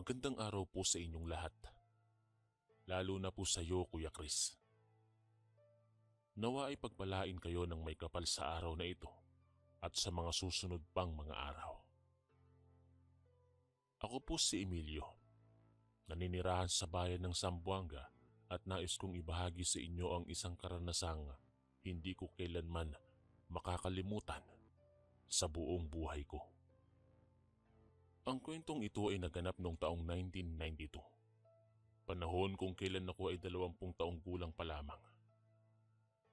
Magandang araw po sa inyong lahat, lalo na po sa iyo, Kuya Chris. Nawa ay pagpalain kayo ng may kapal sa araw na ito at sa mga susunod pang mga araw. Ako po si Emilio, naninirahan sa bayan ng Zamboanga at nais kong ibahagi sa inyo ang isang karanasang hindi ko kailanman makakalimutan sa buong buhay ko. Ang kwentong ito ay naganap noong taong 1992, panahon kung kailan ako ay 20 taong gulang pa lamang.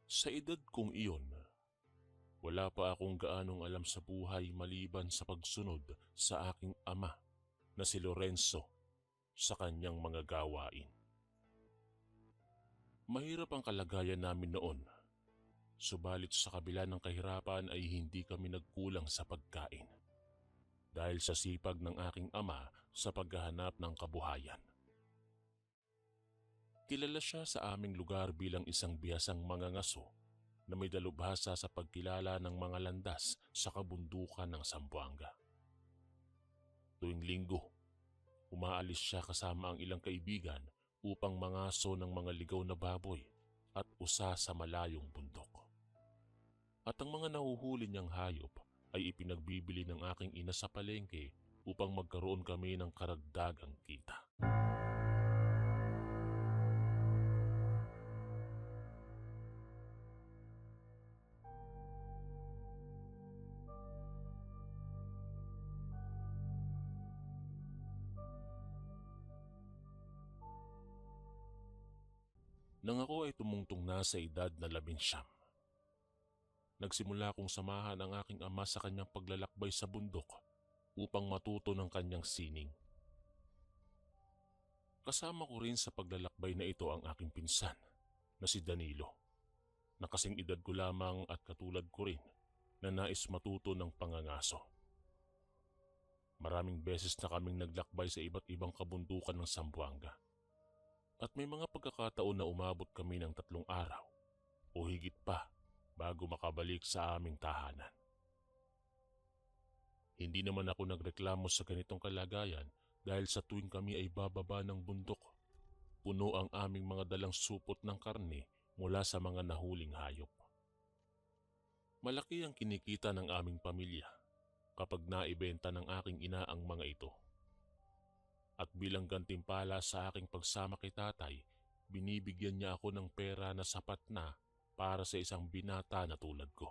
Sa edad kong iyon, wala pa akong gaanong alam sa buhay maliban sa pagsunod sa aking ama na si Lorenzo sa kanyang mga gawain. Mahirap ang kalagayan namin noon, subalit sa kabila ng kahirapan ay hindi kami nagkulang sa pagkain dahil sa sipag ng aking ama sa paghahanap ng kabuhayan. Kilala siya sa aming lugar bilang isang bihasang mangangaso na may dalubhasa sa pagkilala ng mga landas sa kabundukan ng Zamboanga. Tuwing linggo, umaalis siya kasama ang ilang kaibigan upang mangaso ng mga ligaw na baboy at usa sa malayong bundok. At ang mga nahuhuli niyang hayop ay ipinagbibili ng aking ina sa palengke upang magkaroon kami ng karagdagang kita. Nang ako ay tumungtong na sa edad na 19, nagsimula kong samahan ang aking ama sa kanyang paglalakbay sa bundok upang matuto ng kanyang sining. Kasama ko rin sa paglalakbay na ito ang aking pinsan na si Danilo, na kasing edad ko lamang at katulad ko rin na nais matuto ng pangangaso. Maraming beses na kaming naglakbay sa iba't ibang kabundukan ng Zamboanga. At may mga pagkakataon na umabot kami ng 3 araw o higit pa bago makabalik sa aming tahanan. Hindi naman ako nagreklamo sa ganitong kalagayan dahil sa tuwing kami ay bababa ng bundok, puno ang aming mga dalang supot ng karne mula sa mga nahuling hayop. Malaki ang kinikita ng aming pamilya kapag naibenta ng aking ina ang mga ito. At bilang gantimpala sa aking pagsama kay tatay, binibigyan niya ako ng pera na sapat na para sa isang binata na tulad ko.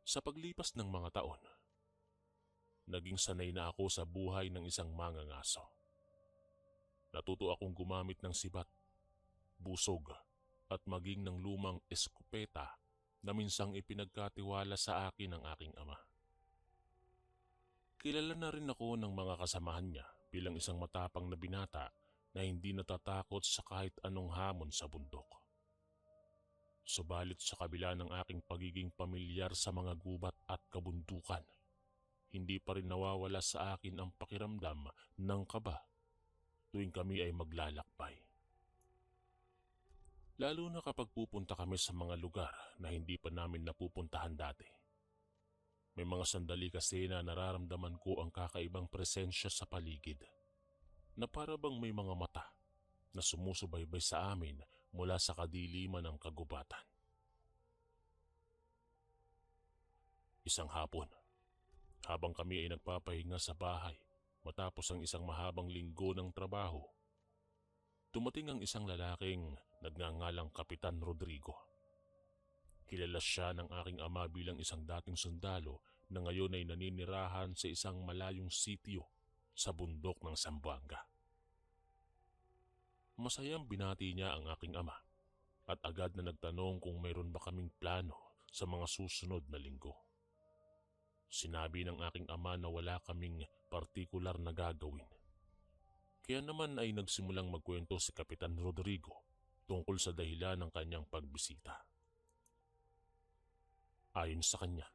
Sa paglipas ng mga taon, naging sanay na ako sa buhay ng isang mangangaso. Natuto akong gumamit ng sibat, busog at maging ng lumang eskopeta na minsang ipinagkatiwala sa akin ng aking ama. Kilala na rin ako ng mga kasamahan niya bilang isang matapang na binata na hindi natatakot sa kahit anong hamon sa bundok. Subalit sa kabila ng aking pagiging pamilyar sa mga gubat at kabundukan, hindi pa rin nawawala sa akin ang pakiramdam ng kaba tuwing kami ay maglalakbay. Lalo na kapag pupunta kami sa mga lugar na hindi pa namin napupuntahan dati. May mga sandali kasi na nararamdaman ko ang kakaibang presensya sa paligid, na para bang may mga mata na sumusubaybay sa amin mula sa kadiliman ng kagubatan. Isang hapon, habang kami ay nagpapahinga sa bahay matapos ang isang mahabang linggo ng trabaho, dumating ang isang lalaking nagngangalang Kapitan Rodrigo. Kilala siya ng aking ama bilang isang dating sundalo na ngayon ay naninirahan sa isang malayong sitio sa bundok ng Zamboanga. Masayang binati niya ang aking ama at agad na nagtanong kung mayroon ba kaming plano sa mga susunod na linggo. Sinabi ng aking ama na wala kaming partikular na gagawin. Kaya naman ay nagsimulang magkwento si Kapitan Rodrigo tungkol sa dahilan ng kanyang pagbisita. Ayon sa kanya,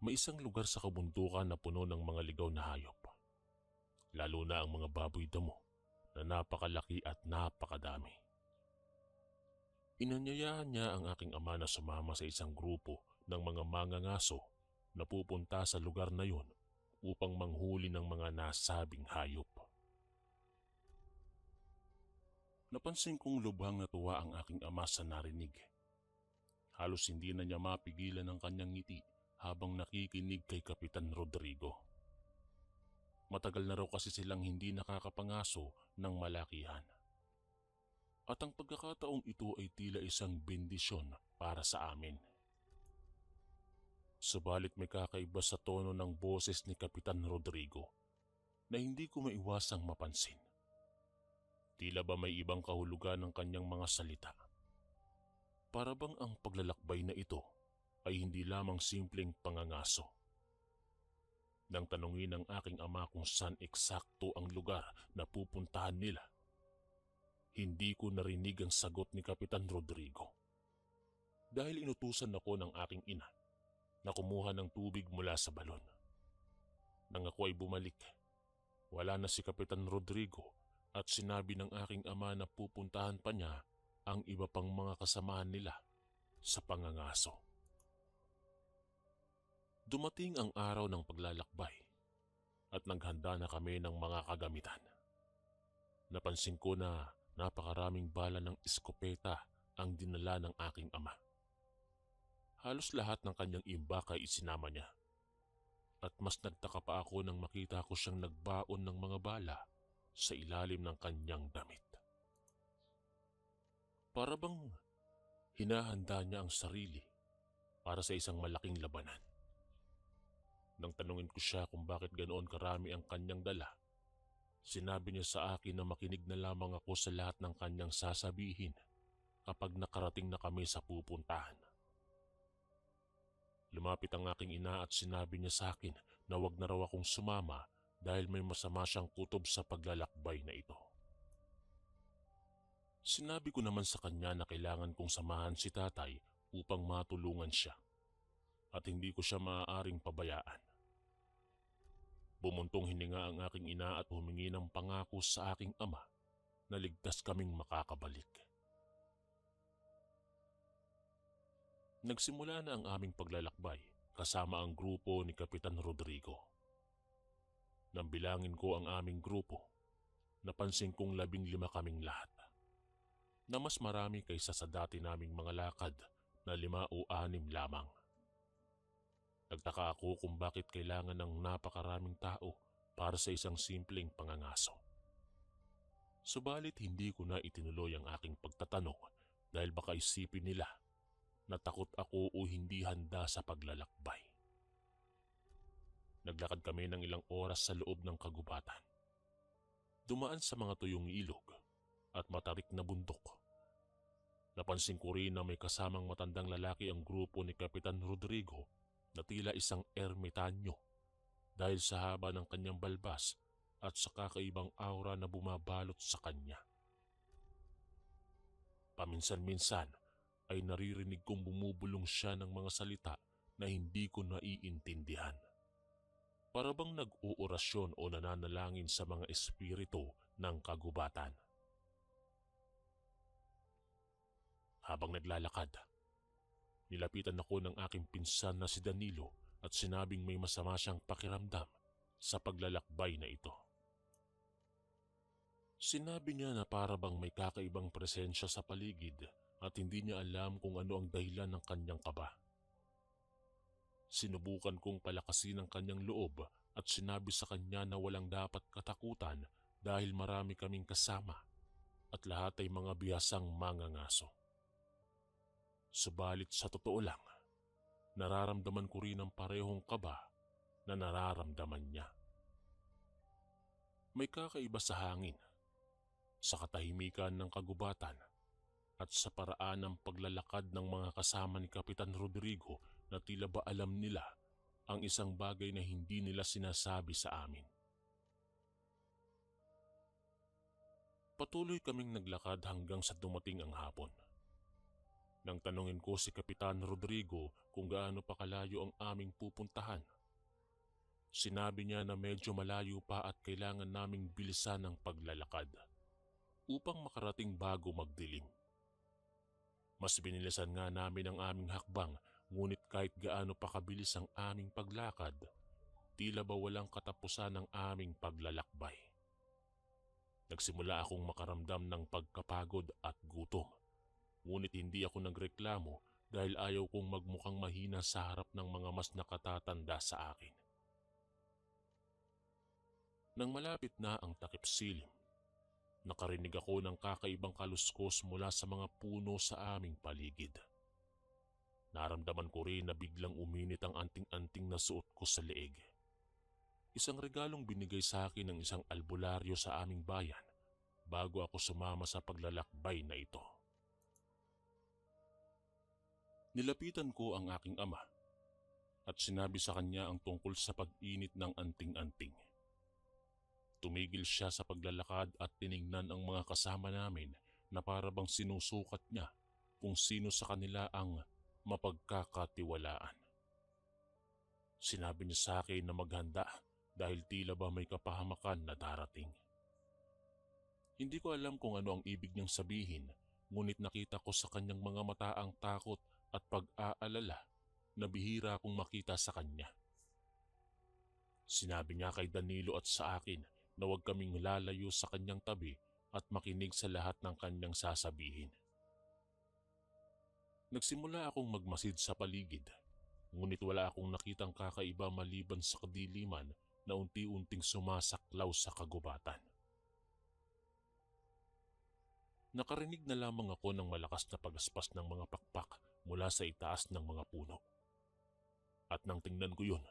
may isang lugar sa kabundukan na puno ng mga ligaw na hayop, lalo na ang mga baboy damo na napakalaki at napakadami. Inanyayahan niya ang aking ama na sumama sa isang grupo ng mga mangangaso na pupunta sa lugar na yon upang manghuli ng mga nasabing hayop. Napansin kong lubhang natuwa ang aking ama sa narinig. Halos hindi na niya mapigilan ang kanyang ngiti habang nakikinig kay Kapitan Rodrigo. Matagal na raw kasi silang hindi nakakapangaso ng malakihan. At ang pagkakataong ito ay tila isang bendisyon para sa amin. Subalit may kakaiba sa tono ng boses ni Kapitan Rodrigo na hindi ko maiwasang mapansin. Tila ba may ibang kahulugan ng kanyang mga salita? Para bang ang paglalakbay na ito ay hindi lamang simpleng pangangaso? Nang tanungin ng aking ama kung saan eksakto ang lugar na pupuntahan nila, hindi ko narinig ang sagot ni Kapitan Rodrigo. Dahil inutusan ako ng aking ina na kumuha ng tubig mula sa balon. Nang ako ay bumalik, wala na si Kapitan Rodrigo at sinabi ng aking ama na pupuntahan pa niya ang iba pang mga kasamahan nila sa pangangaso. Dumating ang araw ng paglalakbay at naghanda na kami ng mga kagamitan. Napansin ko na napakaraming bala ng eskopeta ang dinala ng aking ama. Halos lahat ng kanyang imbak ay isinama niya. At mas nagtaka pa ako nang makita ko siyang nagbaon ng mga bala sa ilalim ng kanyang damit. Para bang hinahanda niya ang sarili para sa isang malaking labanan. Nang tanungin ko siya kung bakit ganoon karami ang kanyang dala, sinabi niya sa akin na makinig na lamang ako sa lahat ng kanyang sasabihin kapag nakarating na kami sa pupuntahan. Lumapit ang aking ina at sinabi niya sa akin na wag na raw akong sumama dahil may masama siyang kutob sa paglalakbay na ito. Sinabi ko naman sa kanya na kailangan kong samahan si tatay upang matulungan siya at hindi ko siya maaaring pabayaan. Bumuntong hininga ang aking ina at humingi ng pangako sa aking ama na ligtas kaming makakabalik. Nagsimula na ang aming paglalakbay kasama ang grupo ni Kapitan Rodrigo. Nang bilangin ko ang aming grupo, napansin kong 15 kaming lahat, na mas marami kaysa sa dati naming mga lakad na 5 o 6 lamang. Nagtaka ako kung bakit kailangan ng napakaraming tao para sa isang simpleng pangangaso. Subalit hindi ko na itinuloy ang aking pagtatanong dahil baka isipin nila na takot ako o hindi handa sa paglalakbay. Naglakad kami ng ilang oras sa loob ng kagubatan. Dumaan sa mga tuyong ilog at matarik na bundok. Napansin ko rin na may kasamang matandang lalaki ang grupo ni Kapitan Rodrigo na tila isang ermitanyo dahil sa haba ng kanyang balbas at sa kakaibang aura na bumabalot sa kanya. Paminsan-minsan ay naririnig kong bumubulong siya ng mga salita na hindi ko naiintindihan. Para bang nag-uorasyon o nananalangin sa mga espiritu ng kagubatan. Habang naglalakad, nilapitan ako ng aking pinsan na si Danilo at sinabing may masama siyang pakiramdam sa paglalakbay na ito. Sinabi niya na para bang may kakaibang presensya sa paligid at hindi niya alam kung ano ang dahilan ng kanyang kaba. Sinubukan kong palakasin ang kanyang loob at sinabi sa kanya na walang dapat katakutan dahil marami kaming kasama at lahat ay mga bihasang mangangaso. Subalit sa totoo lang, nararamdaman ko rin ang parehong kaba na nararamdaman niya. May kakaiba sa hangin, sa katahimikan ng kagubatan at sa paraan ng paglalakad ng mga kasama ni Kapitan Rodrigo na tila ba alam nila ang isang bagay na hindi nila sinasabi sa amin. Patuloy kaming naglakad hanggang sa dumating ang hapon. Nang tanungin ko si Kapitan Rodrigo kung gaano pa kalayo ang aming pupuntahan, sinabi niya na medyo malayo pa at kailangan naming bilisan ang paglalakad upang makarating bago magdilim. Mas binilisan nga namin ang aming hakbang Ngunit kahit gaano pa kabilis ang aming paglakad, tila ba walang katapusan ang aming paglalakbay. Nagsimula akong makaramdam ng pagkapagod at gutom, ngunit hindi ako nagreklamo dahil ayaw kong magmukhang mahina sa harap ng mga mas nakatatanda sa akin. Nang malapit na ang takip silim, nakarinig ako ng kakaibang kaluskos mula sa mga puno sa aming paligid. Naramdaman ko rin na biglang uminit ang anting-anting na suot ko sa leeg. Isang regalong binigay sa akin ng isang albularyo sa aming bayan bago ako sumama sa paglalakbay na ito. Nilapitan ko ang aking ama at sinabi sa kanya ang tungkol sa pag-init ng anting-anting. Tumigil siya sa paglalakad at tiningnan ang mga kasama namin na para bang sinusukat niya kung sino sa kanila ang mapagkakatiwalaan. Sinabi niya sa akin na maghanda dahil tila ba may kapahamakan na darating. Hindi ko alam kung ano ang ibig niyang sabihin, ngunit nakita ko sa kanyang mga mata ang takot at pag-aalala na bihira kong makita sa kanya. Sinabi niya kay Danilo at sa akin na huwag kaming lalayo sa kanyang tabi at makinig sa lahat ng kanyang sasabihin. Nagsimula akong magmasid sa paligid, ngunit wala akong nakitang kakaiba maliban sa kadiliman na unti-unting sumasaklaw sa kagubatan. Nakarinig na lamang ako ng malakas na pagaspas ng mga pakpak mula sa itaas ng mga puno. At nang tingnan ko yun,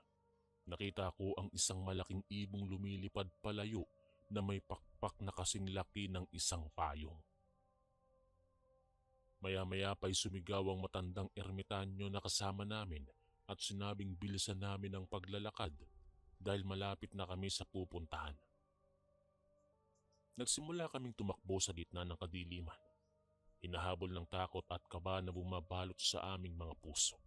nakita ko ang isang malaking ibong lumilipad palayo na may pakpak na kasing laki ng isang payong. Maya-maya pa'y sumigaw ang matandang ermitanyo na kasama namin at sinabing bilisan namin ang paglalakad dahil malapit na kami sa pupuntahan. Nagsimula kaming tumakbo sa gitna ng kadiliman, hinahabol ng takot at kaba na bumabalot sa aming mga puso.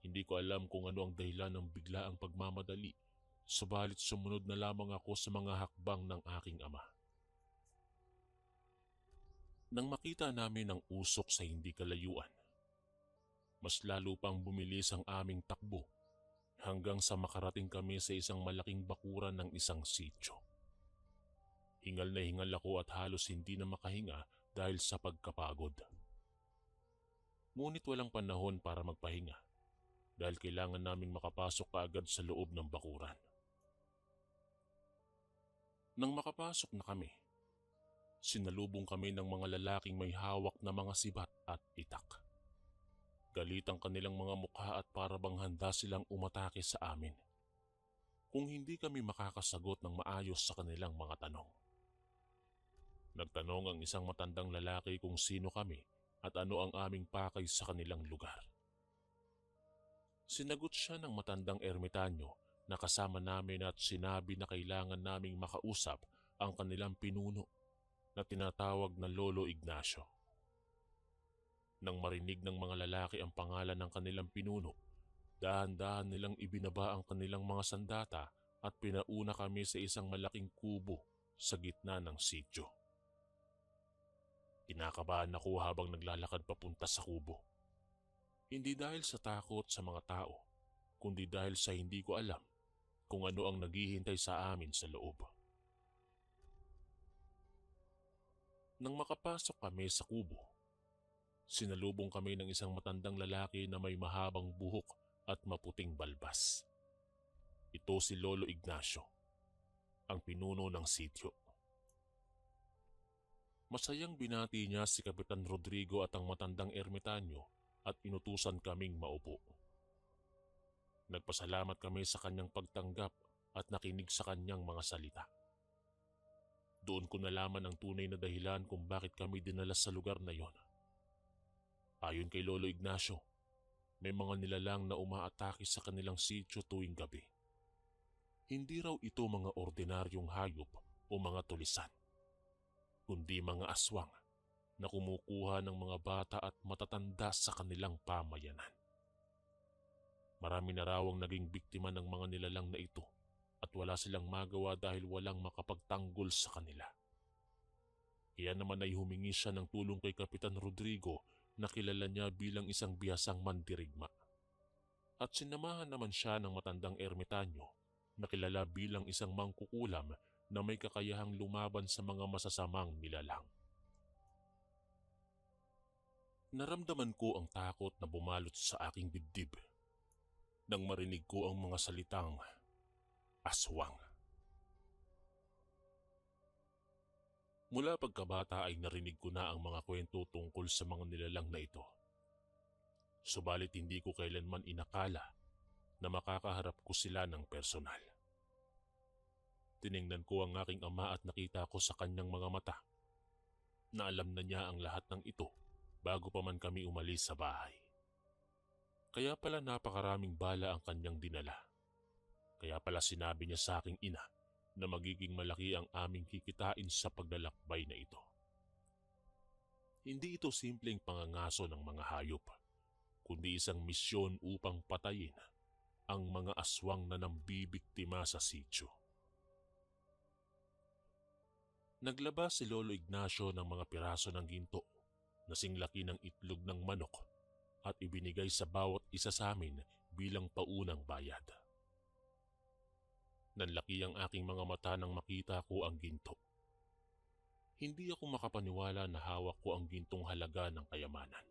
Hindi ko alam kung ano ang dahilan ng biglaang pagmamadali, subalit sumunod na lamang ako sa mga hakbang ng aking ama. Nang makita namin ang usok sa hindi kalayuan, mas lalo pang bumilis ang aming takbo hanggang sa makarating kami sa isang malaking bakuran ng isang sityo. Hingal na hingal ako at halos hindi na makahinga dahil sa pagkapagod. Ngunit walang panahon para magpahinga dahil kailangan naming makapasok kaagad sa loob ng bakuran. Nang makapasok na kami, sinalubong kami ng mga lalaking may hawak na mga sibat at itak. Galit ang kanilang mga mukha at para bang handa silang umatake sa amin kung hindi kami makakasagot ng maayos sa kanilang mga tanong. Nagtanong ang isang matandang lalaki kung sino kami at ano ang aming pakay sa kanilang lugar. Sinagot siya ng matandang ermitanyo na kasama namin at sinabi na kailangan naming makausap ang kanilang pinuno na tinatawag na Lolo Ignacio. Nang marinig ng mga lalaki ang pangalan ng kanilang pinuno, dahan-dahan nilang ibinaba ang kanilang mga sandata at pinauna kami sa isang malaking kubo sa gitna ng sityo. Kinakabahan ako habang naglalakad papunta sa kubo. Hindi dahil sa takot sa mga tao, kundi dahil sa hindi ko alam kung ano ang naghihintay sa amin sa loob. Nang makapasok kami sa kubo, sinalubong kami ng isang matandang lalaki na may mahabang buhok at maputing balbas. Ito si Lolo Ignacio, ang pinuno ng sityo. Masayang binati niya si Kapitan Rodrigo at ang matandang ermitanyo at inutusan kaming maupo. Nagpasalamat kami sa kanyang pagtanggap at nakinig sa kanyang mga salita. Doon ko nalaman ang tunay na dahilan kung bakit kami dinala sa lugar na yon. Ayon kay Lolo Ignacio, may mga nilalang na umaatake sa kanilang sityo tuwing gabi. Hindi raw ito mga ordinaryong hayop o mga tulisan, kundi mga aswang na kumukuha ng mga bata at matatanda sa kanilang pamayanan. Marami na raw ang naging biktima ng mga nilalang na ito at wala silang magawa dahil walang makapagtanggol sa kanila. Kaya naman ay humingi siya ng tulong kay Kapitan Rodrigo na kilala niya bilang isang bihasang mandirigma. At sinamahan naman siya ng matandang ermitanyo na kilala bilang isang mangkukulam na may kakayahang lumaban sa mga masasamang nilalang. Naramdaman ko ang takot na bumalot sa aking dibdib nang marinig ko ang mga salitang aswang. Mula pagkabata ay narinig ko na ang mga kwento tungkol sa mga nilalang na ito. Subalit hindi ko kailanman inakala na makakaharap ko sila ng personal. Tiningnan ko ang aking ama at nakita ko sa kanyang mga mata na alam na niya ang lahat ng ito bago pa man kami umalis sa bahay. Kaya pala napakaraming bala ang kanyang dinala. Kaya pala sinabi niya sa aking ina na magiging malaki ang aming kikitain sa paglalakbay na ito. Hindi ito simpleng pangangaso ng mga hayop, kundi isang misyon upang patayin ang mga aswang na nambibiktima sa sityo. Naglaba si Lolo Ignacio ng mga piraso ng ginto na singlaki ng itlog ng manok at ibinigay sa bawat isa sa amin bilang paunang bayad. Nanlaki ang aking mga mata nang makita ko ang ginto. Hindi ako makapaniwala na hawak ko ang gintong halaga ng kayamanan.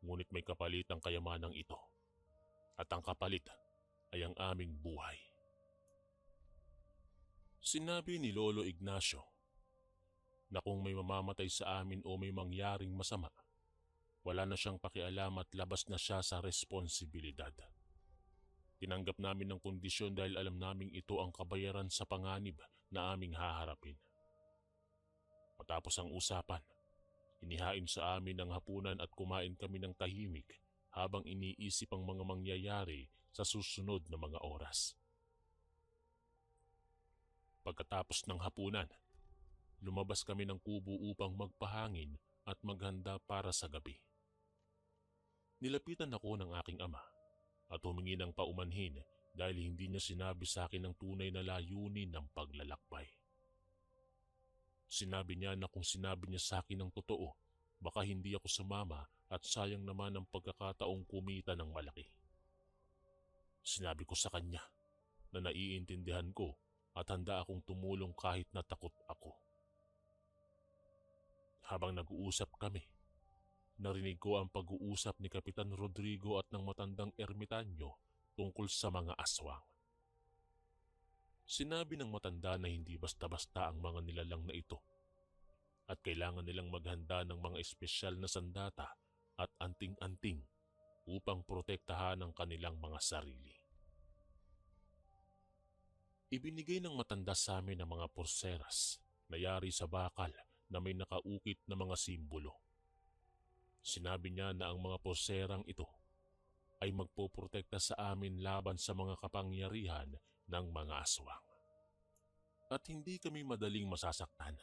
Ngunit may kapalit ang kayamanang ito, at ang kapalit ay ang aming buhay. Sinabi ni Lolo Ignacio na kung may mamamatay sa amin o may mangyaring masama, wala na siyang pakialam at labas na siya sa responsibilidad. Tinanggap namin ang kondisyon dahil alam naming ito ang kabayaran sa panganib na aming haharapin. Matapos ang usapan, inihain sa amin ang hapunan at kumain kami ng tahimik habang iniisip ang mga mangyayari sa susunod na mga oras. Pagkatapos ng hapunan, lumabas kami ng kubo upang magpahangin at maghanda para sa gabi. Nilapitan ako ng aking ama at humingi ng paumanhin dahil hindi niya sinabi sa akin ang tunay na layunin ng paglalakbay. Sinabi niya na kung sinabi niya sa akin ang totoo, baka hindi ako sumama at sayang naman ang pagkakataong kumita ng malaki. Sinabi ko sa kanya na naiintindihan ko at handa akong tumulong kahit na takot ako. Habang nag-uusap kami, narinig ko ang pag-uusap ni Kapitan Rodrigo at ng matandang ermitanyo tungkol sa mga aswang. Sinabi ng matanda na hindi basta-basta ang mga nilalang na ito at kailangan nilang maghanda ng mga espesyal na sandata at anting-anting upang protektahan ang kanilang mga sarili. Ibinigay ng matanda sa amin ang mga porseras na yari sa bakal na may nakaukit na mga simbolo. Sinabi niya na ang mga porserang ito ay magpoprotekta sa amin laban sa mga kapangyarihan ng mga aswang. At hindi kami madaling masasaktan.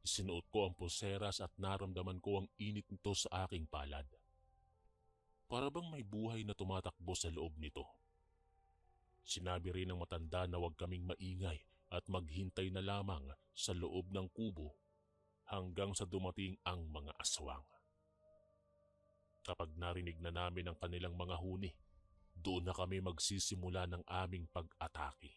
Isinuot ko ang pulseras at naramdaman ko ang init nito sa aking palad. Para bang may buhay na tumatakbo sa loob nito. Sinabi rin ng matanda na huwag kaming maingay at maghintay na lamang sa loob ng kubo hanggang sa dumating ang mga aswang. Kapag narinig na namin ang kanilang mga huni, doon na kami magsisimula ng aming pag-atake.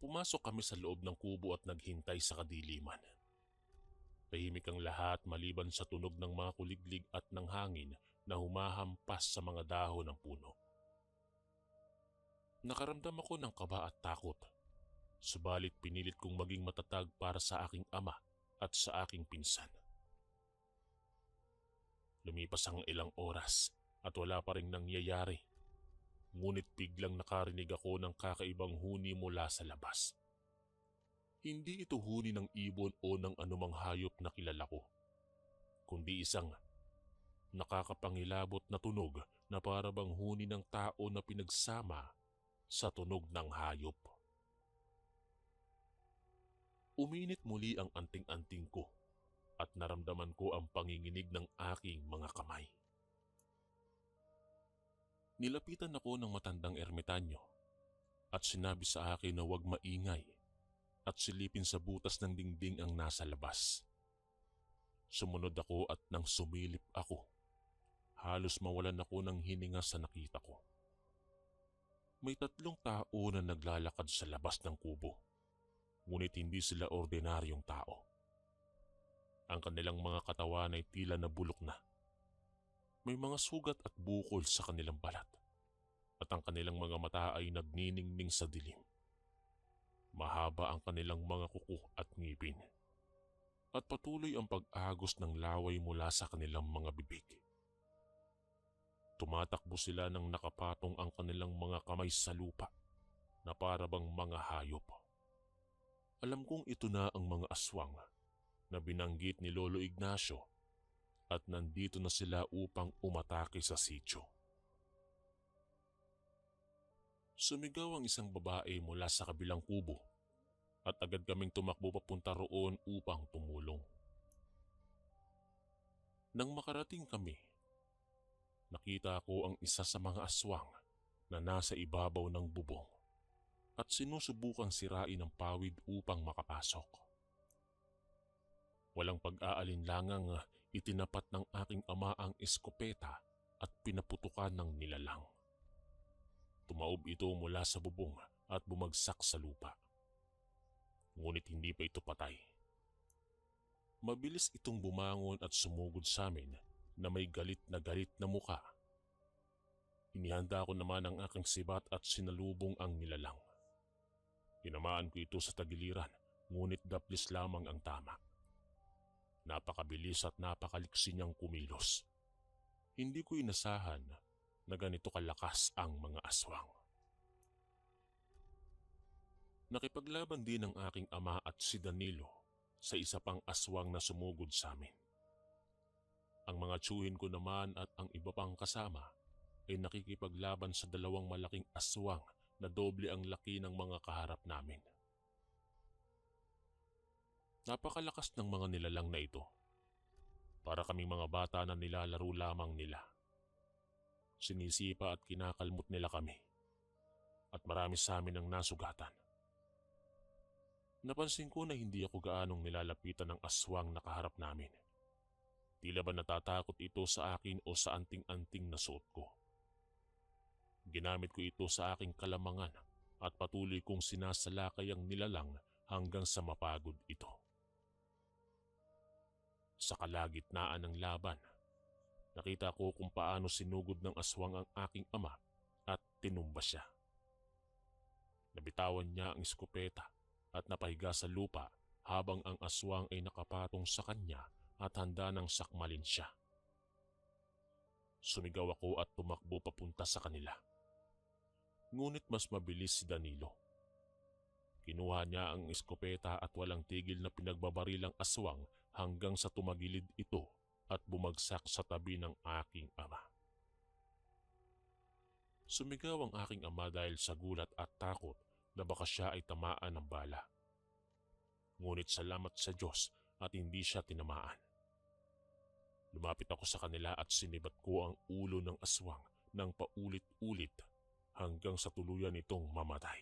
Pumasok kami sa loob ng kubo at naghintay sa kadiliman. Tahimik ang lahat maliban sa tunog ng mga kuliglig at ng hangin na humahampas sa mga dahon ng puno. Nakaramdam ako ng kaba at takot, subalit pinilit kong maging matatag para sa aking ama at sa aking pinsan. Lumipas ang ilang oras at wala pa ring nangyayari. Ngunit biglang nakarinig ako ng kakaibang huni mula sa labas. Hindi ito huni ng ibon o ng anumang hayop na kilala ko, kundi isang nakakapangilabot na tunog na para bang huni ng tao na pinagsama sa tunog ng hayop. Uminit muli ang anting-anting ko at naramdaman ko ang panginginig ng aking mga kamay. Nilapitan ako ng matandang ermitanyo at sinabi sa akin na huwag maingay at silipin sa butas ng dingding ang nasa labas. Sumunod ako at nang sumilip ako, halos mawalan ako ng hininga sa nakita ko. May 3 tao na naglalakad sa labas ng kubo, ngunit hindi sila ordinaryong tao. Ang kanilang mga katawan ay tila nabulok na. May mga sugat at bukol sa kanilang balat, at ang kanilang mga mata ay nagniningning sa dilim. Mahaba ang kanilang mga kuko at ngipin, at patuloy ang pag-agos ng laway mula sa kanilang mga bibig. Tumatakbo sila nang nakapatong ang kanilang mga kamay sa lupa na para bang mga hayop. Alam kong ito na ang mga aswang na binanggit ni Lolo Ignacio at nandito na sila upang umatake sa sitio. Sumigaw ang isang babae mula sa kabilang kubo at agad kaming tumakbo papunta roon upang tumulong. Nang makarating kami, nakita ko ang isa sa mga aswang na nasa ibabaw ng bubong at sinusubukang sirain ang pawid upang makapasok. Walang pag-aalinlangang itinapat ng aking ama ang eskopeta at pinaputukan ng nilalang. Tumaob ito mula sa bubong at bumagsak sa lupa. Ngunit hindi pa ito patay. Mabilis itong bumangon at sumugod sa amin na may galit na muka. Inihanda ko naman ang aking sibat at sinalubong ang nilalang. Tinamaan ko ito sa tagiliran, ngunit daplis lamang ang tama. Napakabilis at napakaliksi niyang kumilos. Hindi ko inasahan na ganito kalakas ang mga aswang. Nakipaglaban din ang aking ama at si Danilo sa isa pang aswang na sumugod sa amin. Ang mga tiyuhin ko naman at ang iba pang kasama ay nakikipaglaban sa 2 malaking aswang na doble ang laki ng mga kaharap namin. Napakalakas ng mga nilalang na ito. Para kaming mga bata na nilalaro lamang nila. Sinisipa at kinakalmot nila kami. At marami sa amin ang nasugatan. Napansin ko na hindi ako gaanong nilalapitan ng aswang na kaharap namin. Tila ba natatakot ito sa akin o sa anting-anting na suot ko. Ginamit ko ito sa aking kalamangan at patuloy kong sinasalakay ang nilalang hanggang sa mapagod ito. Sa kalagitnaan ng laban, nakita ko kung paano sinugod ng aswang ang aking ama at tinumba siya. Nabitawan niya ang eskopeta at napahiga sa lupa habang ang aswang ay nakapatong sa kanya at handa ng sakmalin siya. Sumigaw ako at tumakbo papunta sa kanila. Ngunit mas mabilis si Danilo. Kinuha niya ang eskopeta at walang tigil na pinagbabarilang aswang hanggang sa tumagilid ito at bumagsak sa tabi ng aking ama. Sumigaw ang aking ama dahil sa gulat at takot na baka siya ay tamaan ng bala. Ngunit salamat sa Diyos at hindi siya tinamaan. Lumapit ako sa kanila at sinibat ko ang ulo ng aswang ng paulit-ulit hanggang sa tuluyan itong mamatay.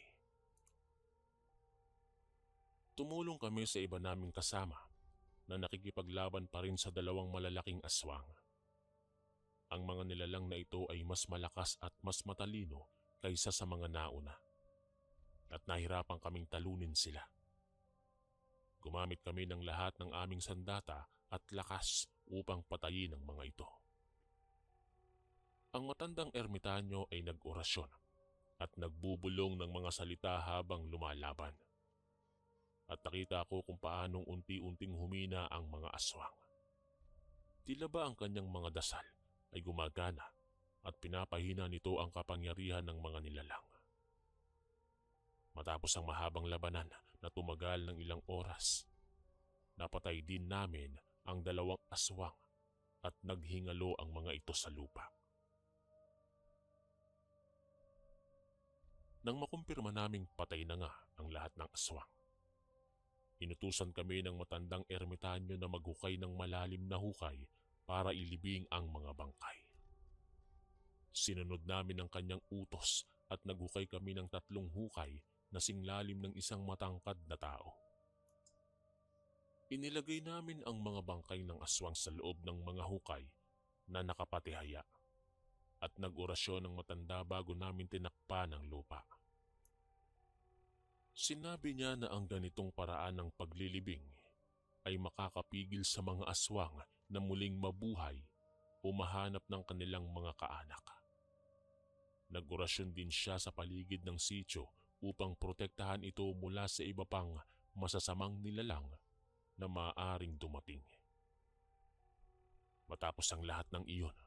Tumulong kami sa iba naming kasama na nakikipaglaban pa rin sa 2 malalaking aswang. Ang mga nilalang na ito ay mas malakas at mas matalino kaysa sa mga nauna at nahirapan kaming talunin sila. Gumamit kami ng lahat ng aming sandata at lakas upang patayin ang mga ito. Ang matandang ermitanyo ay nag-orasyon at nagbubulong ng mga salita habang lumalaban. At nakita ko kung paanong unti-unting humina ang mga aswang. Tila ba ang kanyang mga dasal ay gumagana at pinapahina nito ang kapangyarihan ng mga nilalang. Matapos ang mahabang labanan na tumagal ng ilang oras, napatay din namin ang 2 aswang at naghingalo ang mga ito sa lupa. Nang makumpirma naming patay na nga ang lahat ng aswang, inutusan kami ng matandang ermitanyo na maghukay ng malalim na hukay para ilibing ang mga bangkay. Sinunod namin ang kanyang utos at naghukay kami ng 3 hukay na singlalim ng isang matangkad na tao. Inilagay namin ang mga bangkay ng aswang sa loob ng mga hukay na nakapatihaya at nag-orasyon ng matanda bago namin tinakpan ang lupa. Sinabi niya na ang ganitong paraan ng paglilibing ay makakapigil sa mga aswang na muling mabuhay o mahanap ng kanilang mga kaanak. Nag-orasyon din siya sa paligid ng sitio upang protektahan ito mula sa iba pang masasamang nilalang na maaaring dumating. Matapos ang lahat ng iyon,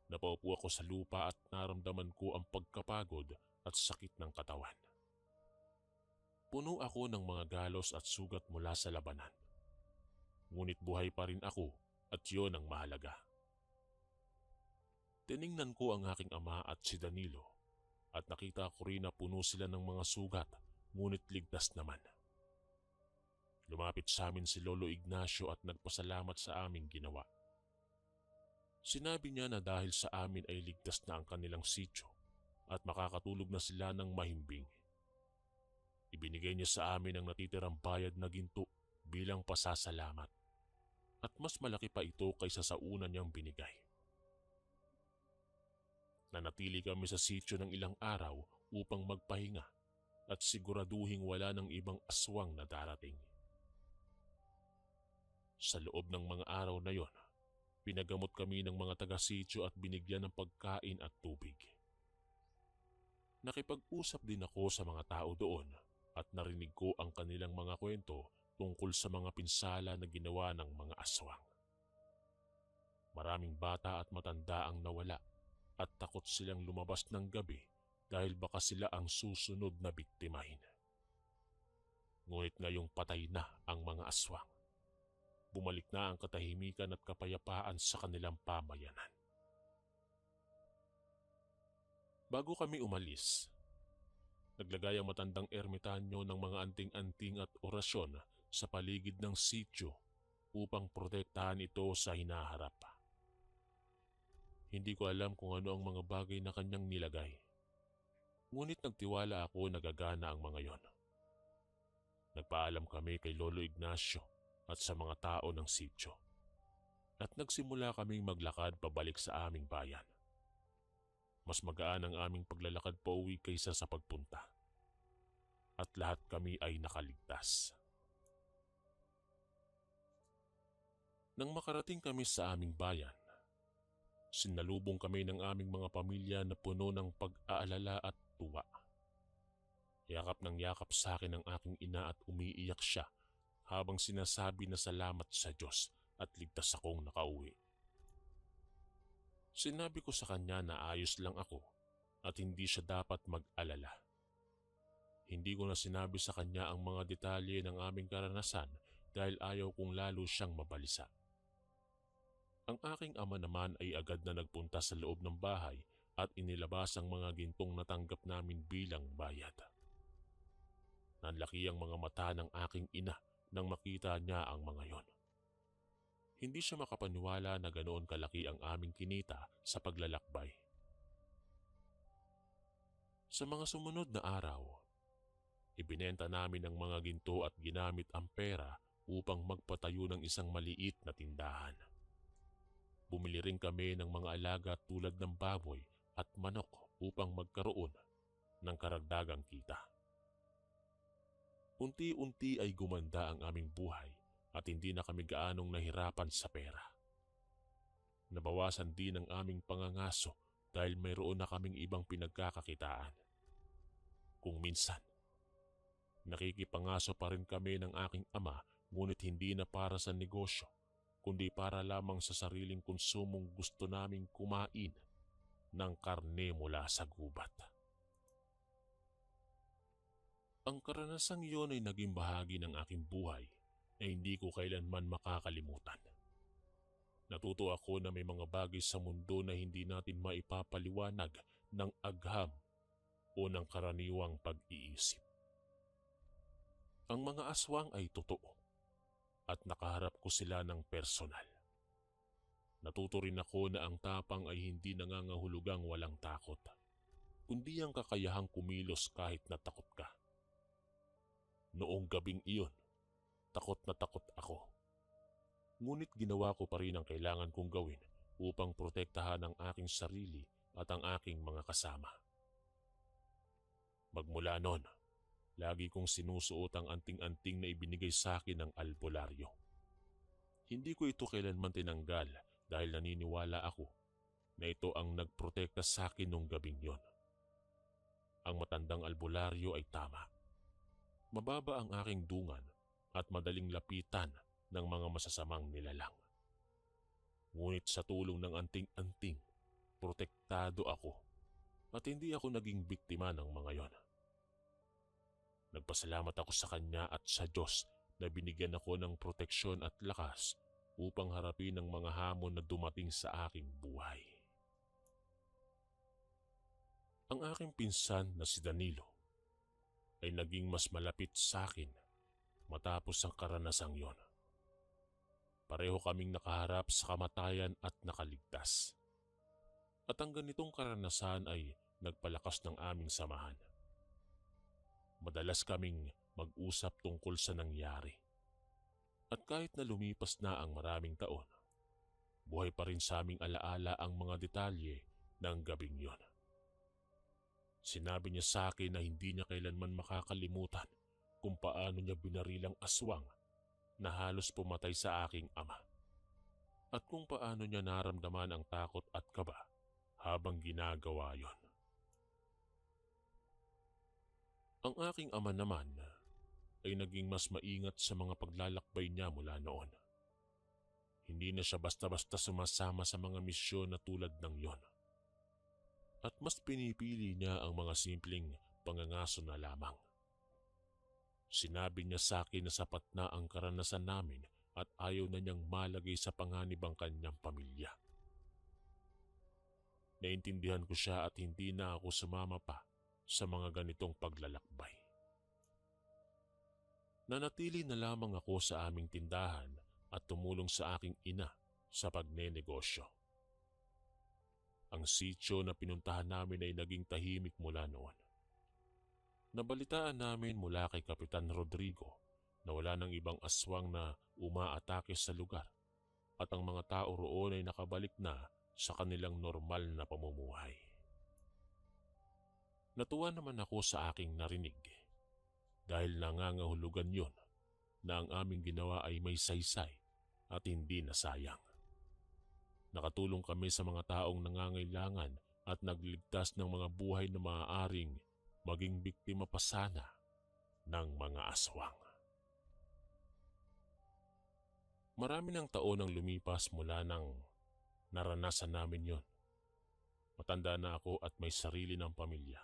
napaupo ako sa lupa at naramdaman ko ang pagkapagod at sakit ng katawan. Puno ako ng mga galos at sugat mula sa labanan. Ngunit buhay pa rin ako at yun ang mahalaga. Tiningnan ko ang aking ama at si Danilo at nakita ko rin na puno sila ng mga sugat ngunit ligtas naman. Lumapit sa amin si Lolo Ignacio at nagpasalamat sa aming ginawa. Sinabi niya na dahil sa amin ay ligtas na ang kanilang sitio at makakatulog na sila ng mahimbing. Ibinigay niya sa amin ang natitirang bayad na ginto bilang pasasalamat at mas malaki pa ito kaysa sa una niyang binigay. Nanatili kami sa sitio ng ilang araw upang magpahinga at siguraduhing wala ng ibang aswang na darating. Sa loob ng mga araw na yon, pinagamot kami ng mga taga-sitio at binigyan ng pagkain at tubig. Nakipag-usap din ako sa mga tao doon at narinig ko ang kanilang mga kwento tungkol sa mga pinsala na ginawa ng mga aswang. Maraming bata at matanda ang nawala at takot silang lumabas ng gabi dahil baka sila ang susunod na biktimahin. Ngunit ngayong patay na ang mga aswang, bumalik na ang katahimikan at kapayapaan sa kanilang pamayanan. Bago kami umalis, naglagay ang matandang ermitanyo ng mga anting-anting at orasyon sa paligid ng sitio upang protektahan ito sa hinaharap. Hindi ko alam kung ano ang mga bagay na kanyang nilagay. Ngunit nagtiwala ako na gagana ang mga yon. Nagpaalam kami kay Lolo Ignacio at sa mga tao ng sitio. At nagsimula kaming maglakad pabalik sa aming bayan. Mas magaan ang aming paglalakad pauwi kaysa sa pagpunta. At lahat kami ay nakaligtas. Nang makarating kami sa aming bayan, sinalubong kami ng aming mga pamilya na puno ng pag-aalala at tuwa. Yakap ng yakap sa akin ang aking ina at umiiyak siya habang sinasabi na salamat sa Diyos at ligtas akong nakauwi. Sinabi ko sa kanya na ayos lang ako at hindi siya dapat mag-alala. Hindi ko na sinabi sa kanya ang mga detalye ng aming karanasan dahil ayaw kong lalo siyang mabalisa. Ang aking ama naman ay agad na nagpunta sa loob ng bahay at inilabas ang mga gintong natanggap namin bilang bayad. Nanlaki ang mga mata ng aking ina nang makita niya ang mga yon. Hindi siya makapaniwala na ganoon kalaki ang aming kinita sa paglalakbay. Sa mga sumunod na araw, ibinenta namin ang mga ginto at ginamit ang pera upang magpatayo ng isang maliit na tindahan. Bumili rin kami ng mga alaga tulad ng baboy at manok upang magkaroon ng karagdagang kita. Unti-unti ay gumanda ang aming buhay at hindi na kami gaanong nahirapan sa pera. Nabawasan din ang aming pangangaso dahil mayroon na kaming ibang pinagkakakitaan. Kung minsan, nakikipangaso pa rin kami ng aking ama ngunit hindi na para sa negosyo, kundi para lamang sa sariling konsumong gusto naming kumain ng karne mula sa gubat. Ang karanasang iyon ay naging bahagi ng aking buhay na hindi ko kailanman makakalimutan. Natuto ako na may mga bagay sa mundo na hindi natin maipapaliwanag ng agham o ng karaniwang pag-iisip. Ang mga aswang ay totoo at nakaharap ko sila ng personal. Natuto rin ako na ang tapang ay hindi nangangahulugang walang takot, kundi ang kakayahang kumilos kahit natakot ka. Noong gabing iyon, takot na takot ako. Ngunit ginawa ko pa rin ang kailangan kong gawin upang protektahan ang aking sarili at ang aking mga kasama. Magmula noon, lagi kong sinusuot ang anting-anting na ibinigay sa akin ng albularyo. Hindi ko ito kailanman tinanggal dahil naniniwala ako na ito ang nagprotekta sa akin nung gabing yon. Ang matandang albularyo ay tama. Mababa ang aking dungan at madaling lapitan ng mga masasamang nilalang. Ngunit sa tulong ng anting-anting, protektado ako at hindi ako naging biktima ng mga yon. Nagpasalamat ako sa Kanya at sa Diyos na binigyan ako ng proteksyon at lakas upang harapin ang mga hamon na dumating sa aking buhay. Ang aking pinsan na si Danilo ay naging mas malapit sa akin matapos ang karanasang yon. Pareho kaming nakaharap sa kamatayan at nakaligtas. At ang ganitong karanasan ay nagpalakas ng aming samahan. Madalas kaming mag-usap tungkol sa nangyari. At kahit na lumipas na ang maraming taon, buhay pa rin sa aming alaala ang mga detalye ng gabing yon. Sinabi niya sa akin na hindi niya kailanman makakalimutan kung paano niya binarilang aswang na halos pumatay sa aking ama. At kung paano niya naramdaman ang takot at kaba habang ginagawa yon. Ang aking ama naman ay naging mas maingat sa mga paglalakbay niya mula noon. Hindi na siya basta-basta sumasama sa mga misyon na tulad ng yon. At mas pinipili niya ang mga simpleng pangangaso na lamang. Sinabi niya sa akin na sapat na ang karanasan namin at ayaw na niyang malagay sa panganib ang kanyang pamilya. Naintindihan ko siya at hindi na ako sumama pa sa mga ganitong paglalakbay. Nanatili na lamang ako sa aming tindahan at tumulong sa aking ina sa pagnenegosyo. Ang sitio na pinuntahan namin ay naging tahimik mula noon. Nabalitaan namin mula kay Kapitan Rodrigo na wala ng ibang aswang na umaatake sa lugar at ang mga tao roon ay nakabalik na sa kanilang normal na pamumuhay. Natuwa naman ako sa aking narinig dahil nangangahulugan yon na ang aming ginawa ay may saysay at hindi nasayang. Nakatulong kami sa mga taong nangangailangan at nagligtas ng mga buhay na maaaring maging biktima pa sana ng mga aswang. Marami ng taon ang lumipas mula nang naranasan namin yon. Matanda na ako at may sarili ng pamilya.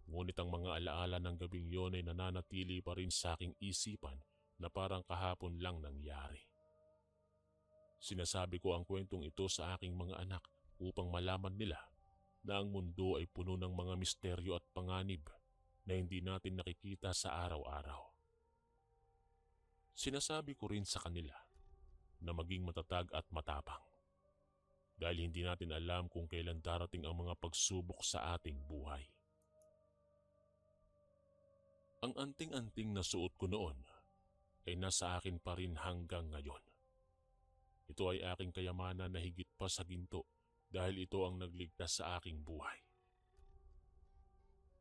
Ngunit ang mga alaala ng gabing yon ay nananatili pa rin sa aking isipan na parang kahapon lang nangyari. Sinasabi ko ang kwentong ito sa aking mga anak upang malaman nila na ang mundo ay puno ng mga misteryo at panganib na hindi natin nakikita sa araw-araw. Sinasabi ko rin sa kanila na maging matatag at matapang dahil hindi natin alam kung kailan darating ang mga pagsubok sa ating buhay. Ang anting-anting na suot ko noon ay nasa akin pa rin hanggang ngayon. Ito ay aking kayamanan na higit pa sa ginto dahil ito ang nagligtas sa aking buhay.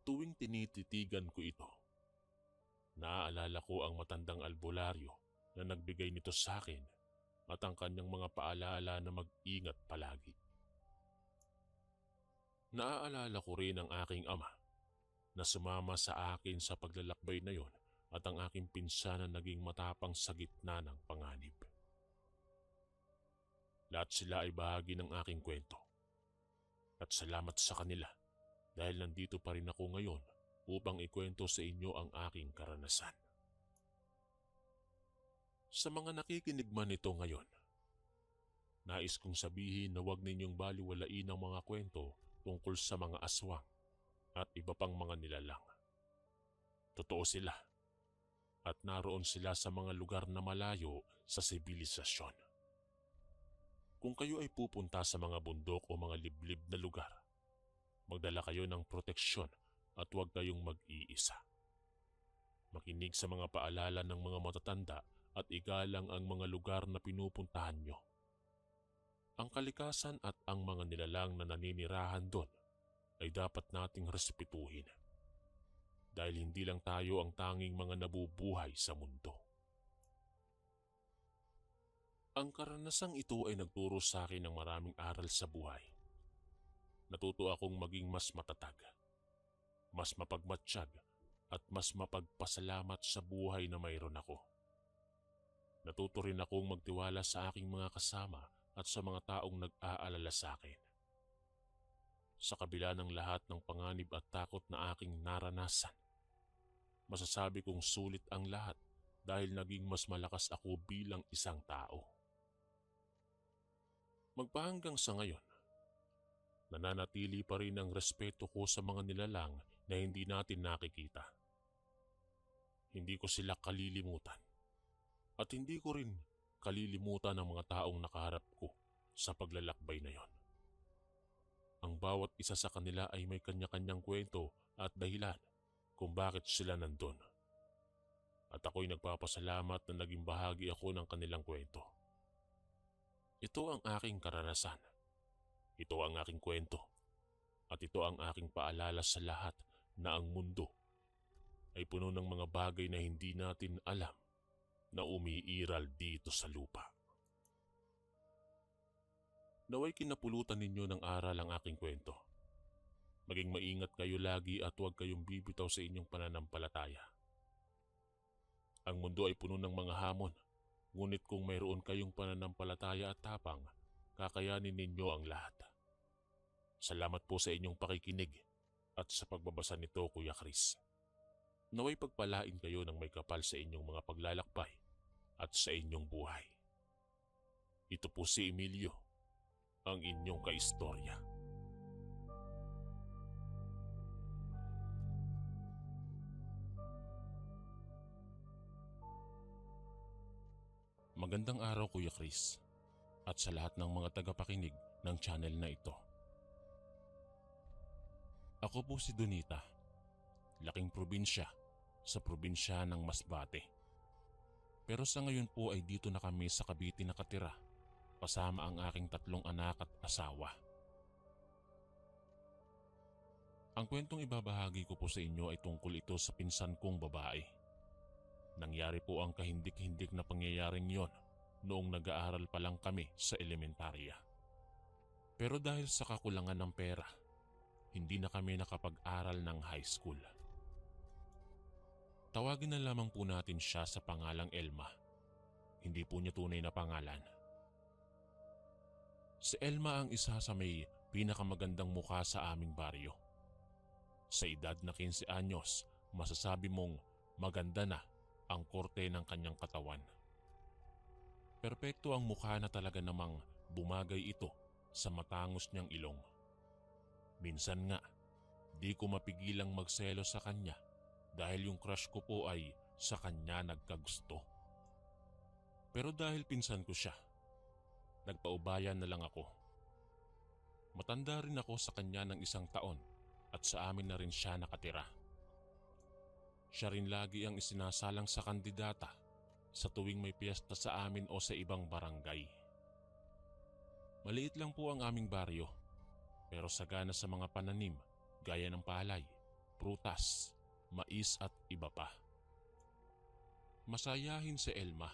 Tuwing tinititigan ko ito, naaalala ko ang matandang albularyo na nagbigay nito sa akin at ang kanyang mga paalaala na mag-ingat palagi. Naaalala ko rin ang aking ama na sumama sa akin sa paglalakbay na yon at ang aking pinsan na naging matapang sa gitna ng panganib. Lahat sila ay bahagi ng aking kwento. At salamat sa kanila dahil nandito pa rin ako ngayon upang ikwento sa inyo ang aking karanasan. Sa mga nakikinig man ito ngayon, nais kong sabihin na huwag ninyong baliwalain ang mga kwento tungkol sa mga aswang at iba pang mga nilalang. Totoo sila at naroon sila sa mga lugar na malayo sa sibilisasyon. Kung kayo ay pupunta sa mga bundok o mga liblib na lugar, magdala kayo ng proteksyon at huwag kayong mag-iisa. Makinig sa mga paalala ng mga matatanda at igalang ang mga lugar na pinupuntahan nyo. Ang kalikasan at ang mga nilalang na naninirahan doon ay dapat nating respetuhin. Dahil hindi lang tayo ang tanging mga nabubuhay sa mundo. Ang karanasang ito ay nagturo sa akin ng maraming aral sa buhay. Natuto akong maging mas matatag, mas mapagmatsyag at mas mapagpasalamat sa buhay na mayroon ako. Natuto rin akong magtiwala sa aking mga kasama at sa mga taong nag-aalala sa akin. Sa kabila ng lahat ng panganib at takot na aking naranasan, masasabi kong sulit ang lahat dahil naging mas malakas ako bilang isang tao. Magpahanggang sa ngayon, nananatili pa rin ang respeto ko sa mga nilalang na hindi natin nakikita. Hindi ko sila kalilimutan at hindi ko rin kalilimutan ang mga taong nakaharap ko sa paglalakbay na yon. Ang bawat isa sa kanila ay may kanya-kanyang kwento at dahilan kung bakit sila nandun. At ako'y nagpapasalamat na naging bahagi ako ng kanilang kwento. Ito ang aking karanasan. Ito ang aking kwento. At ito ang aking paalala sa lahat na ang mundo ay puno ng mga bagay na hindi natin alam na umiiral dito sa lupa. Naway kinapulutan ninyo ng aral ang aking kwento. Maging maingat kayo lagi at huwag kayong bibitaw sa inyong pananampalataya. Ang mundo ay puno ng mga hamon, ngunit kung mayroon kayong pananampalataya at tapang, kakayanin ninyo ang lahat. Salamat po sa inyong pakikinig at sa pagbabasa nito, Kuya Chris. Naway pagpalain kayo ng may kapal sa inyong mga paglalakbay at sa inyong buhay. Ito po si Emilio, ang inyong kaistorya. Magandang araw, Kuya Chris, at sa lahat ng mga tagapakinig ng channel na ito. Ako po si Donita, laking probinsya sa probinsya ng Masbate. Pero sa ngayon po ay dito na kami sa Cavite nakatira, kasama ang aking 3 anak at asawa. Ang kwentong ibabahagi ko po sa inyo ay tungkol ito sa pinsan kong babae. Nangyari po ang kahindik-hindik na pangyayaring yon noong nag-aaral pa lang kami sa elementarya. Pero dahil sa kakulangan ng pera, hindi na kami nakapag-aral ng high school. Tawagin na lamang po natin siya sa pangalang Elma. Hindi po niya tunay na pangalan. Si Elma ang isa sa may pinakamagandang mukha sa aming baryo. Sa edad na 15 anyos, masasabi mong maganda na ang korte ng kanyang katawan. Perpekto ang mukha na talaga namang bumagay ito sa matangos niyang ilong. Minsan nga, di ko mapigilang magselo sa kanya dahil yung crush ko po ay sa kanya nagkagusto. Pero dahil pinsan ko siya, nagpaubayan na lang ako. Matanda rin ako sa kanya ng 1 taon at sa amin na rin siya nakatira. Siya rin lagi ang isinasalang sa kandidata sa tuwing may piyesta sa amin o sa ibang barangay. Maliit lang po ang aming baryo, pero sagana sa mga pananim gaya ng palay, prutas, mais at iba pa. Masayahin si Elma.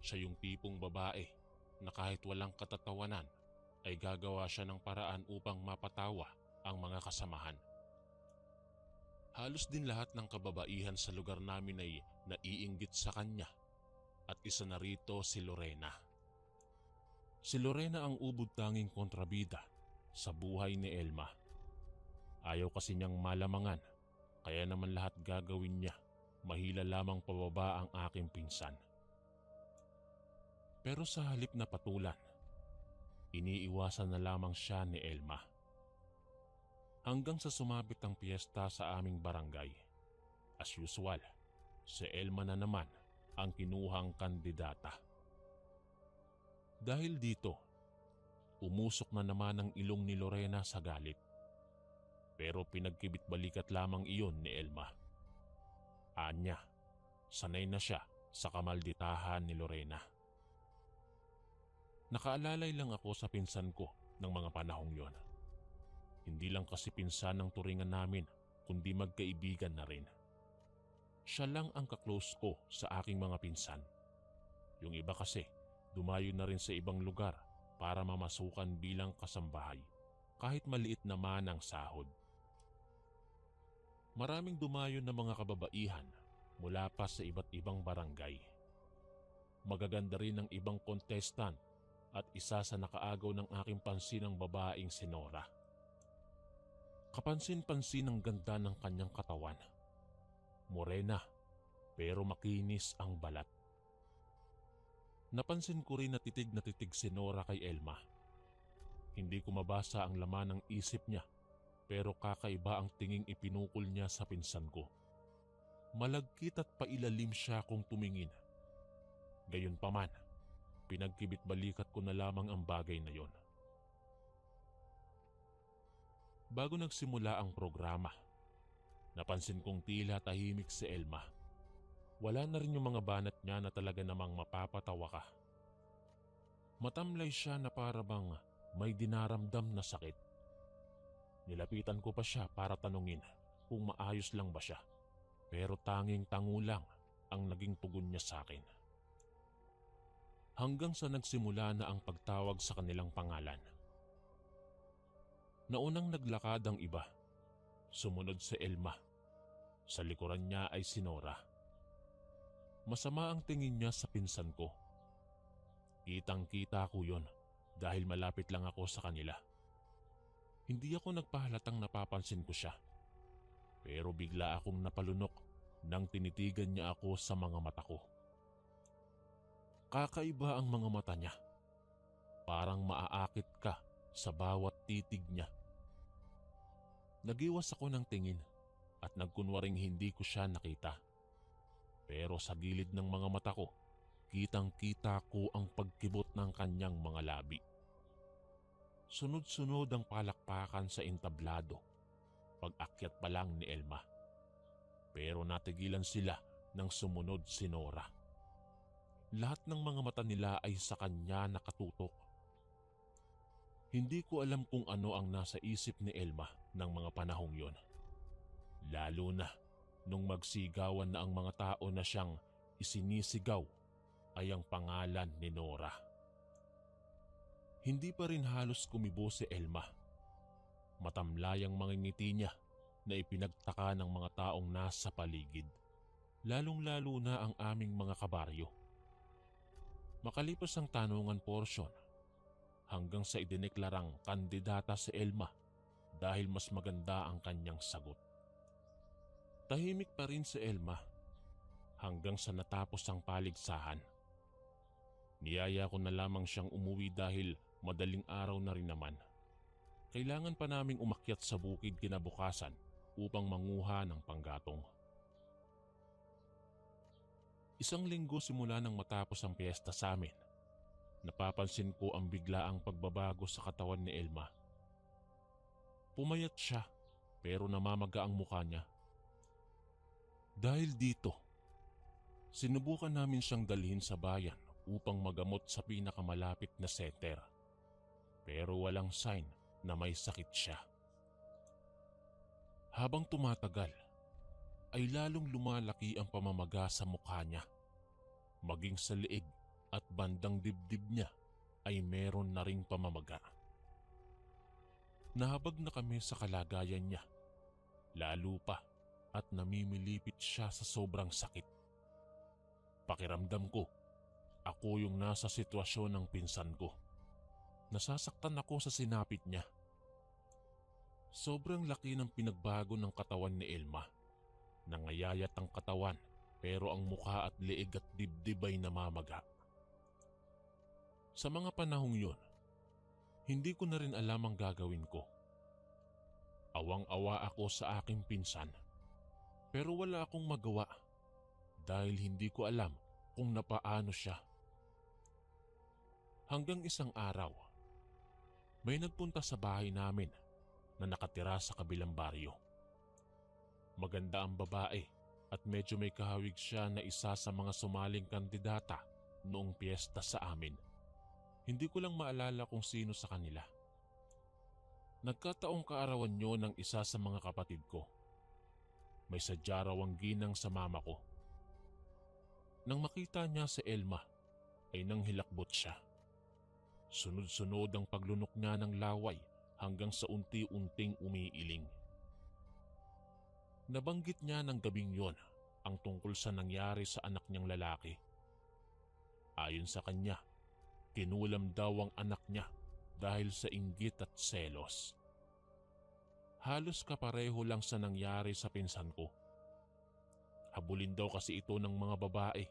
Siya yung tipong babae na kahit walang katatawanan ay gagawa siya ng paraan upang mapatawa ang mga kasamahan. Halos din lahat ng kababaihan sa lugar namin ay naiinggit sa kanya at isa na rito si Lorena. Si Lorena ang ubod-tanging kontrabida sa buhay ni Elma. Ayaw kasi niyang malamangan, kaya naman lahat gagawin niya, mahila lamang pababa ang aking pinsan. Pero sa halip na patulan, iniiwasan na lamang siya ni Elma. Hanggang sa sumabit ang piyesta sa aming barangay. As usual, si Elma na naman ang kinuhang kandidata. Dahil dito, umusok na naman ang ilong ni Lorena sa galit. Pero pinagkibit-balikat lamang iyon ni Elma. Anya, sanay na siya sa kamalditahan ni Lorena. Nakaalalay lang ako sa pinsan ko ng mga panahong yon. Hindi lang kasi pinsan ng turingan namin, kundi magkaibigan na rin. Siya lang ang kaklose ko sa aking mga pinsan. Yung iba kasi, dumayo na rin sa ibang lugar para mamasukan bilang kasambahay, kahit maliit naman ang sahod. Maraming dumayo na mga kababaihan mula pa sa iba't ibang barangay. Magaganda rin ang ibang contestant at isa sa nakaagaw ng aking pansin ang babaeng si Nora. Kapansin-pansin ang ganda ng kanyang katawan. Morena, pero makinis ang balat. Napansin ko rin na titig si Nora kay Elma. Hindi ko mabasa ang laman ng isip niya, pero kakaiba ang tinging ipinukol niya sa pinsan ko. Malagkit at pailalim siya kung tumingin. Gayunpaman, pinagkibit-balikat ko na lamang ang bagay na yon. Bago nagsimula ang programa, napansin kong tila tahimik si Elma. Wala na rin yung mga banat niya na talaga namang mapapatawa ka. Matamlay siya na para bang may dinaramdam na sakit. Nilapitan ko pa siya para tanungin kung maayos lang ba siya. Pero tanging tango lang ang naging tugon niya sa akin. Hanggang sa nagsimula na ang pagtawag sa kanilang pangalan. Naunang naglakad ang iba. Sumunod si Elma. Sa likuran niya ay si Nora. Masama ang tingin niya sa pinsan ko. Kitang-kita ko yon dahil malapit lang ako sa kanila. Hindi ako nagpahalatang napapansin ko siya. Pero bigla akong napalunok nang tinitigan niya ako sa mga mata ko. Kakaiba ang mga mata niya. Parang maaakit ka sa bawat titig niya. Nagiwas ako ng tingin at nagkunwaring hindi ko siya nakita. Pero sa gilid ng mga mata ko, kitang-kita ko ang pagkibot ng kanyang mga labi. Sunod-sunod ang palakpakan sa entablado pag-akyat pa lang ni Elma. Pero natigilan sila nang sumunod si Nora. Lahat ng mga mata nila ay sa kanya nakatutok. Hindi ko alam kung ano ang nasa isip ni Elma ng mga panahong yon. Lalo na nung magsigawan na ang mga tao na siyang isinisigaw ay ang pangalan ni Nora. Hindi pa rin halos kumibo si Elma. Matamlay ang mga ngiti niya na ipinagtaka ng mga taong nasa paligid, lalong-lalo na ang aming mga kabaryo. Makalipas ang tanungan portion, hanggang sa idineklarang kandidata si Elma dahil mas maganda ang kanyang sagot. Tahimik pa rin si Elma hanggang sa natapos ang paligsahan. Niyaya ko na lamang siyang umuwi dahil madaling araw na rin naman. Kailangan pa naming umakyat sa bukid kinabukasan upang manguha ng panggatong. Isang linggo simula nang matapos ang piyesta sa amin, napapansin ko ang biglaang pagbabago sa katawan ni Elma. Pumayat siya pero namamaga ang mukha niya. Dahil dito, sinubukan namin siyang dalhin sa bayan upang magamot sa pinakamalapit na center. Pero walang sign na may sakit siya. Habang tumatagal, ay lalong lumalaki ang pamamaga sa mukha niya. Maging sa leeg at bandang dibdib niya ay meron na ring pamamaga. Nahabag na kami sa kalagayan niya, lalo pa at namimilipit siya sa sobrang sakit. Pakiramdam ko, ako yung nasa sitwasyon ng pinsan ko. Nasasaktan ako sa sinapit niya. Sobrang laki ng pinagbago ng katawan ni Elma. Nangayayat ang katawan pero ang mukha at leeg at dibdib ay namamaga. Sa mga panahong yun, hindi ko na rin alam ang gagawin ko. Awang-awa ako sa aking pinsan. Pero wala akong magawa dahil hindi ko alam kung napaano siya. Hanggang isang araw, may nagpunta sa bahay namin na nakatira sa kabilang baryo. Maganda ang babae at medyo may kahawig siya na isa sa mga sumaling kandidata noong piyesta sa amin. Hindi ko lang maalala kung sino sa kanila. Nagkataong kaarawan niyo ng isa sa mga kapatid ko. May sadya raw ang ginang sa mama ko. Nang makita niya si Elma, ay nanghilakbot siya. Sunod-sunod ang paglunok niya ng laway hanggang sa unti-unting umiiling. Nabanggit niya ng gabing yon ang tungkol sa nangyari sa anak niyang lalaki. Ayon sa kanya, kinulam daw ang anak niya dahil sa inggit at selos. Halos kapareho lang sa nangyari sa pinsan ko. Habulin daw kasi ito ng mga babae,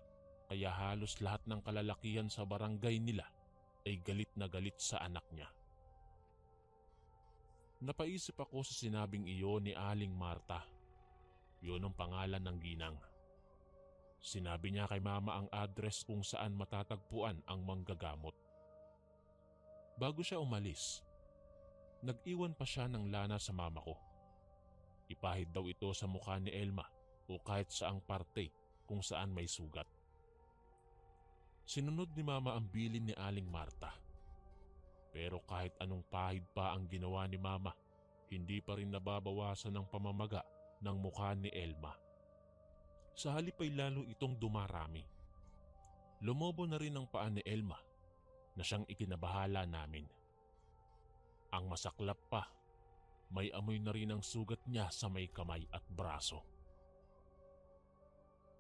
kaya halos lahat ng kalalakihan sa barangay nila ay galit na galit sa anak niya. Napaisip ako sa sinabing iyon ni Aling Marta. Yun ang pangalan ng ginang. Sinabi niya kay mama ang address kung saan matatagpuan ang manggagamot. Bago siya umalis, nag-iwan pa siya ng lana sa mama ko. Ipahid daw ito sa mukha ni Elma o kahit saang parte kung saan may sugat. Sinunod ni mama ang bilin ni Aling Marta. Pero kahit anong pahid pa ang ginawa ni mama, hindi pa rin nababawasan ng pamamaga ng mukha ni Elma. Sa halip ay lalo itong dumarami. Lumobo na rin ang paa ni Elma na siyang ikinabahala namin. Ang masaklap pa, may amoy na rin ang sugat niya sa may kamay at braso.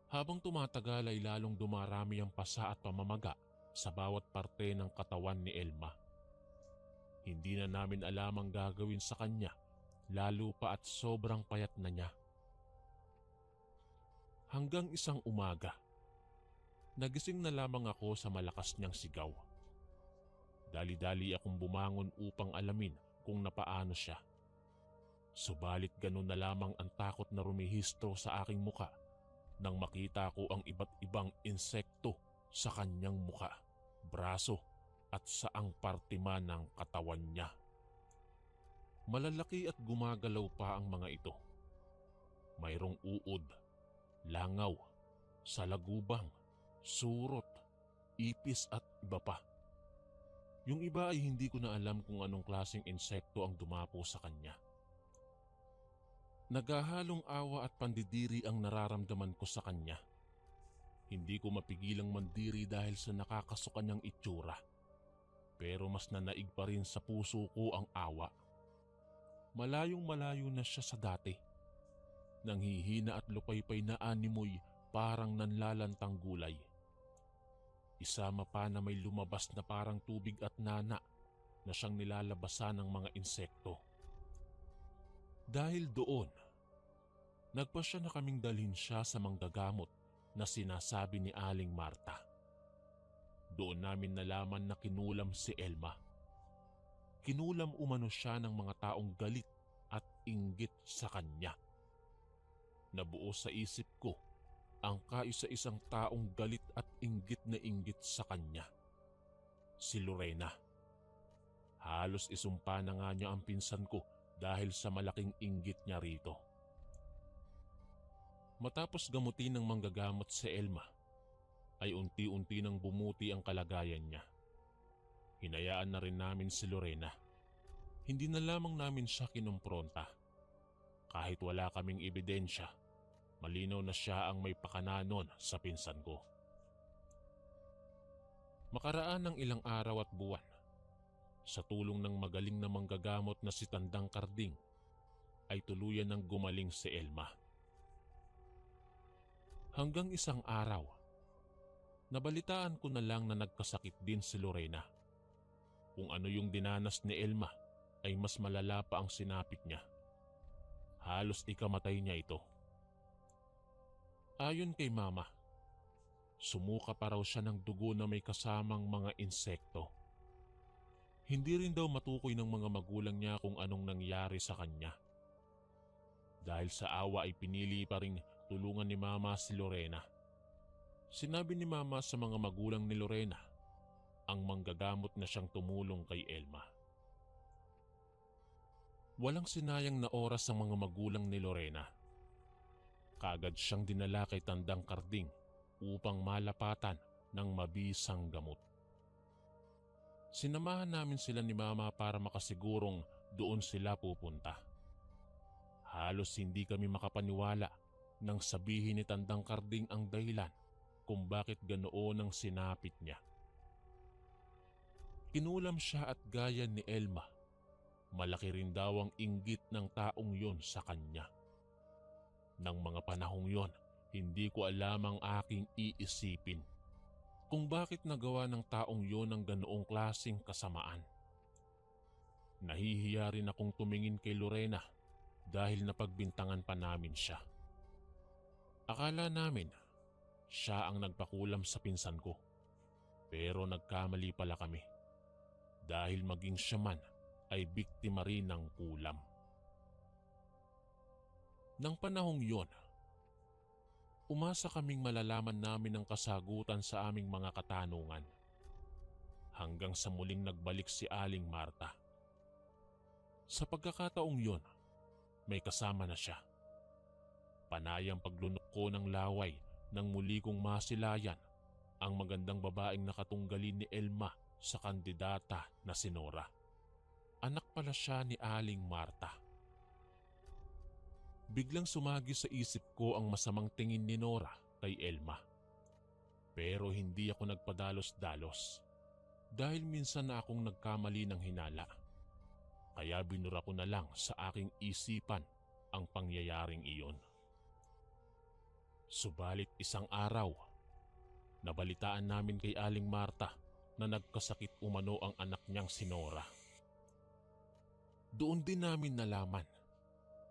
Habang tumatagal ay lalong dumarami ang pasa at pamamaga sa bawat parte ng katawan ni Elma. Hindi na namin alam ang gagawin sa kanya, lalo pa at sobrang payat na niya. Hanggang isang umaga, nagising na lamang ako sa malakas niyang sigaw. Dali-dali akong bumangon upang alamin kung napaano siya. Subalit ganun na lamang ang takot na rumihistro sa aking muka nang makita ko ang iba't ibang insekto sa kanyang muka, braso at saang parte man ng katawan niya. Malalaki at gumagalaw pa ang mga ito. Mayroong uod, langaw, salagubang, surot, ipis at iba pa. Yung iba ay hindi ko na alam kung anong klaseng insekto ang dumapo sa kanya. Naghahalong awa at pandidiri ang nararamdaman ko sa kanya. Hindi ko mapigilang mandiri dahil sa nakakasuka niyang itsura. Pero mas nanaig pa rin sa puso ko ang awa. Malayong malayo na siya sa dati. Nanghihina at lupaypay na animoy parang nanlalantang gulay. Isama pa na may lumabas na parang tubig at nana na siyang nilalabasan ng mga insekto. Dahil doon, nagpasya na kaming dalhin siya sa manggagamot na sinasabi ni Aling Marta. Doon namin nalaman na kinulam si Elma. Kinulam umano siya ng mga taong galit at inggit sa kanya. Nabuo sa isip ko ang kaisa-isang taong galit at inggit na inggit sa kanya. Si Lorena. Halos isumpa na nga niya ang pinsan ko dahil sa malaking inggit niya rito. Matapos gamutin ng manggagamot si Elma, ay unti-unti nang bumuti ang kalagayan niya. Hinayaan na rin namin si Lorena. Hindi na lamang namin siya kinumpronta. Kahit wala kaming ebidensya, malinaw na siya ang may pakananon sa pinsan ko. Makaraan ng ilang araw at buwan, sa tulong ng magaling na manggagamot na si Tandang Karding, ay tuluyan ng gumaling si Elma. Hanggang isang araw, nabalitaan ko na lang na nagkasakit din si Lorena. Kung ano yung dinanas ni Elma ay mas malala pa ang sinapit niya. Halos ikamatay niya ito. Ayon kay mama, sumuka pa raw siya ng dugo na may kasamang mga insekto. Hindi rin daw matukoy ng mga magulang niya kung anong nangyari sa kanya. Dahil sa awa ay pinili pa ring tulungan ni mama si Lorena. Sinabi ni mama sa mga magulang ni Lorena ang manggagamot na siyang tumulong kay Elma. Walang sinayang na oras ang mga magulang ni Lorena. kaagad siyang dinala kay Tandang Karding upang malapatan ng mabisang gamot. Sinamahan namin sila ni Mama para makasigurong doon sila pupunta. Halos hindi kami makapaniwala nang sabihin ni Tandang Karding ang dahilan kung bakit ganoon ang sinapit niya. Kinulam siya at gaya ni Elma, malaki rin daw ang inggit ng taong yon sa kanya. Nang mga panahong yon, hindi ko alam ang aking iisipin kung bakit nagawa ng taong yon ang ganoong klaseng kasamaan. Nahihiya rin akong tumingin kay Lorena dahil napagbintangan pa namin siya. Akala namin siya ang nagpakulam sa pinsan ko, pero nagkamali pala kami dahil maging siya man ay biktima rin ng kulam. Nang panahong yon, umasa kaming malalaman namin ang kasagutan sa aming mga katanungan hanggang sa muling nagbalik si Aling Marta. Sa pagkakataong yon, may kasama na siya. Panayang paglunok ko ng laway nang muli kong masilayan ang magandang babaeng nakatunggali ni Elma sa kandidata na si Nora. Anak pala siya ni Aling Marta. Biglang sumagi sa isip ko ang masamang tingin ni Nora kay Elma. Pero hindi ako nagpadalos-dalos dahil minsan na akong nagkamali ng hinala. Kaya binura ko na lang sa aking isipan ang pangyayaring iyon. Subalit isang araw, nabalitaan namin kay Aling Marta na nagkasakit umano ang anak niyang si Nora. Doon din namin nalaman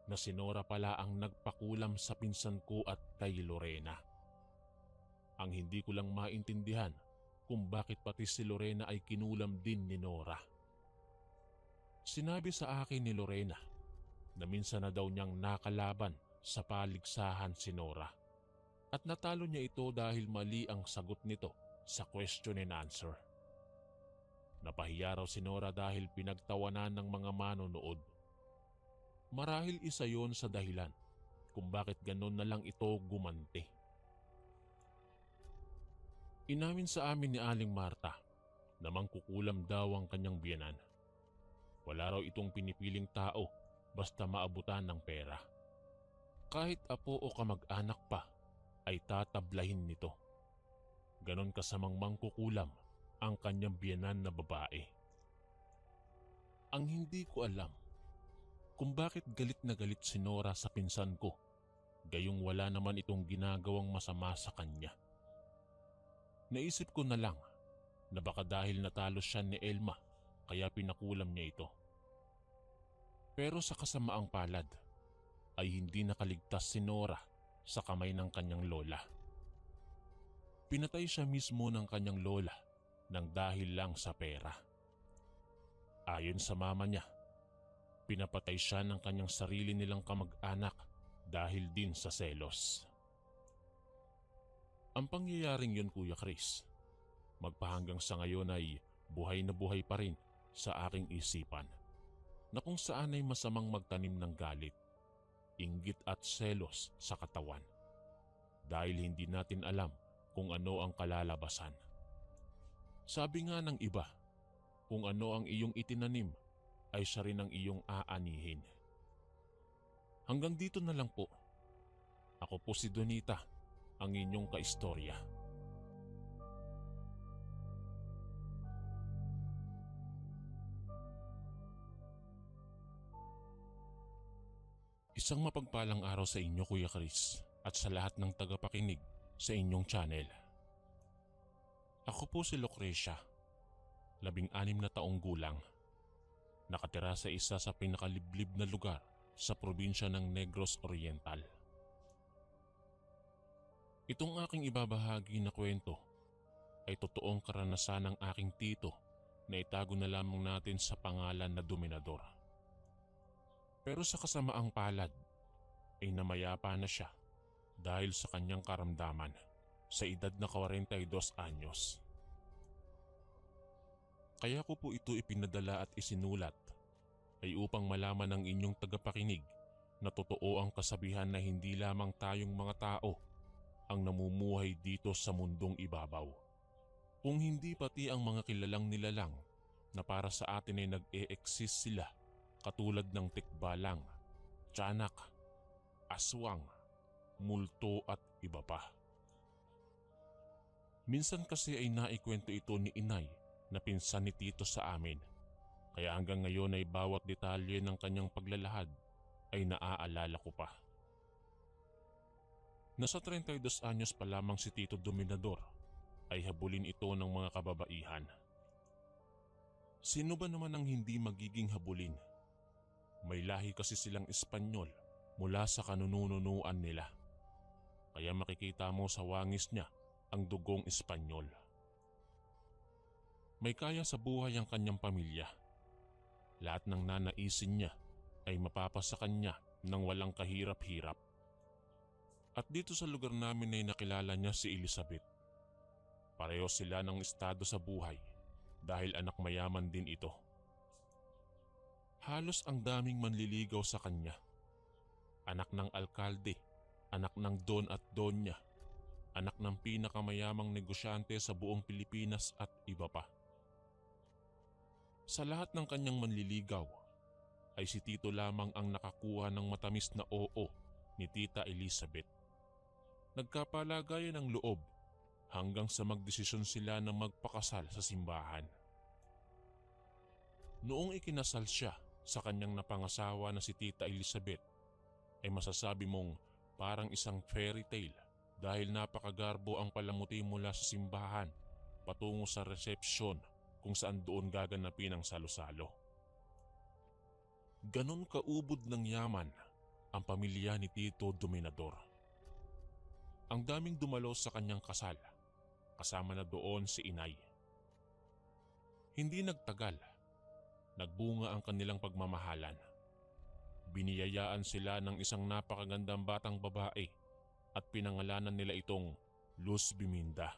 na si Nora pala ang nagpakulam sa pinsan ko at kay Lorena. Ang hindi ko lang maintindihan kung bakit pati si Lorena ay kinulam din ni Nora. Sinabi sa akin ni Lorena na minsan na daw niyang nakalaban sa paligsahan si Nora at natalo niya ito dahil mali ang sagot nito sa question and answer. Napahiya raw si Nora dahil pinagtawanan ng mga manonood. Marahil isa yon sa dahilan kung bakit ganon na lang ito gumanti. Inamin sa amin ni Aling Marta na mangkukulam daw ang kanyang biyenan. Wala raw itong pinipiling tao basta maabutan ng pera. Kahit apo o kamag-anak pa ay tatablahin nito. Ganon kasamang mangkukulam ang kanyang biyenan na babae. Ang hindi ko alam kung bakit galit na galit si Nora sa pinsan ko, gayong wala naman itong ginagawang masama sa kanya. Naisip ko na lang na baka dahil natalo siya ni Elma kaya pinakulam niya ito. Pero sa kasamaang palad ay hindi nakaligtas si Nora sa kamay ng kanyang lola. Pinatay siya mismo ng kanyang lola nang dahil lang sa pera. Ayon sa mama niya, pinapatay siya ng kanyang sarili nilang kamag-anak dahil din sa selos. Ang pangyayaring yun, Kuya Chris, magpahanggang sa ngayon ay buhay na buhay pa rin sa aking isipan na kung saan ay masamang magtanim ng galit, inggit at selos sa katawan dahil hindi natin alam kung ano ang kalalabasan. Sabi nga ng iba, kung ano ang iyong itinanim ay siya rin ang iyong aanihin. Hanggang dito na lang po. Ako po si Donita, ang inyong kaistorya. Isang mapagpalang araw sa inyo, Kuya Chris, at sa lahat ng tagapakinig sa inyong channel. Ako po si Lucrecia, 16 na taong gulang. Nakatira sa isa sa pinakaliblib na lugar sa probinsya ng Negros Oriental. Itong aking ibabahagi na kwento ay totoong karanasan ng aking tito na itago na lamang natin sa pangalan na Dominador. Pero sa kasamaang palad ay namayapa na siya dahil sa kanyang karamdaman sa edad na 42 anyos. Kaya ko po ito ipinadala at isinulat ay upang malaman ng inyong tagapakinig na totoo ang kasabihan na hindi lamang tayong mga tao ang namumuhay dito sa mundong ibabaw. Kung hindi pati ang mga kilalang nilalang na para sa atin ay nag-e-exist sila katulad ng tikbalang, tiyanak, aswang, multo at iba pa. Minsan kasi ay naikwento ito ni inay na pinsan ni tito sa amin. Kaya hanggang ngayon ay bawat detalye ng kanyang paglalahad ay naaalala ko pa. Nasa 32 anyos pa lamang si Tito Dominador ay habulin ito ng mga kababaihan. Sino ba naman ang hindi magiging habulin? May lahi kasi silang Espanyol mula sa kanununuan nila. Kaya makikita mo sa wangis niya ang dugong Espanyol. May kaya sa buhay ang kanyang pamilya. Lahat ng nanaisin niya ay mapapasa kanya ng walang kahirap-hirap. At dito sa lugar namin ay nakilala niya si Elizabeth. Pareho sila ng estado sa buhay dahil anak mayaman din ito. Halos ang daming manliligaw sa kanya. Anak ng alkalde, anak ng don at donya, anak ng pinakamayamang negosyante sa buong Pilipinas at iba pa. Sa lahat ng kanyang manliligaw ay si Tito lamang ang nakakuha ng matamis na oo ni Tita Elizabeth. Nagkapalagayan ng loob hanggang sa magdesisyon sila na magpakasal sa simbahan. Noong ikinasal siya sa kanyang napangasawa na si Tita Elizabeth ay masasabi mong parang isang fairy tale dahil napakagarbo ang palamuti mula sa simbahan patungo sa resepsyon kung saan doon gaganapin ang salo-salo. Ganon kaubod ng yaman ang pamilya ni Tito Dominador. Ang daming dumalo sa kanyang kasal, kasama na doon si inay. Hindi nagtagal, nagbunga ang kanilang pagmamahalan. Biniyayaan sila ng isang napakagandang batang babae at pinangalanan nila itong Luz Biminda.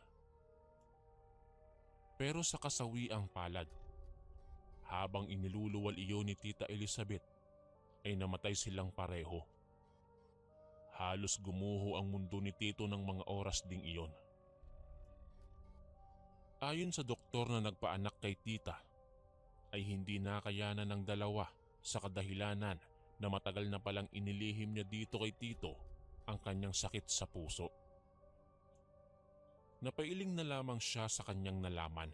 Pero sa kasawiang palad, habang iniluluwal iyon ni Tita Elizabeth, ay namatay silang pareho. Halos gumuho ang mundo ni Tito ng mga oras ding iyon. Ayon sa doktor na nagpaanak kay Tita, ay hindi nakayanan ng dalawa sa kadahilanan na matagal na palang inilihim niya dito kay Tito ang kanyang sakit sa puso. Napailing na lamang siya sa kanyang nalaman.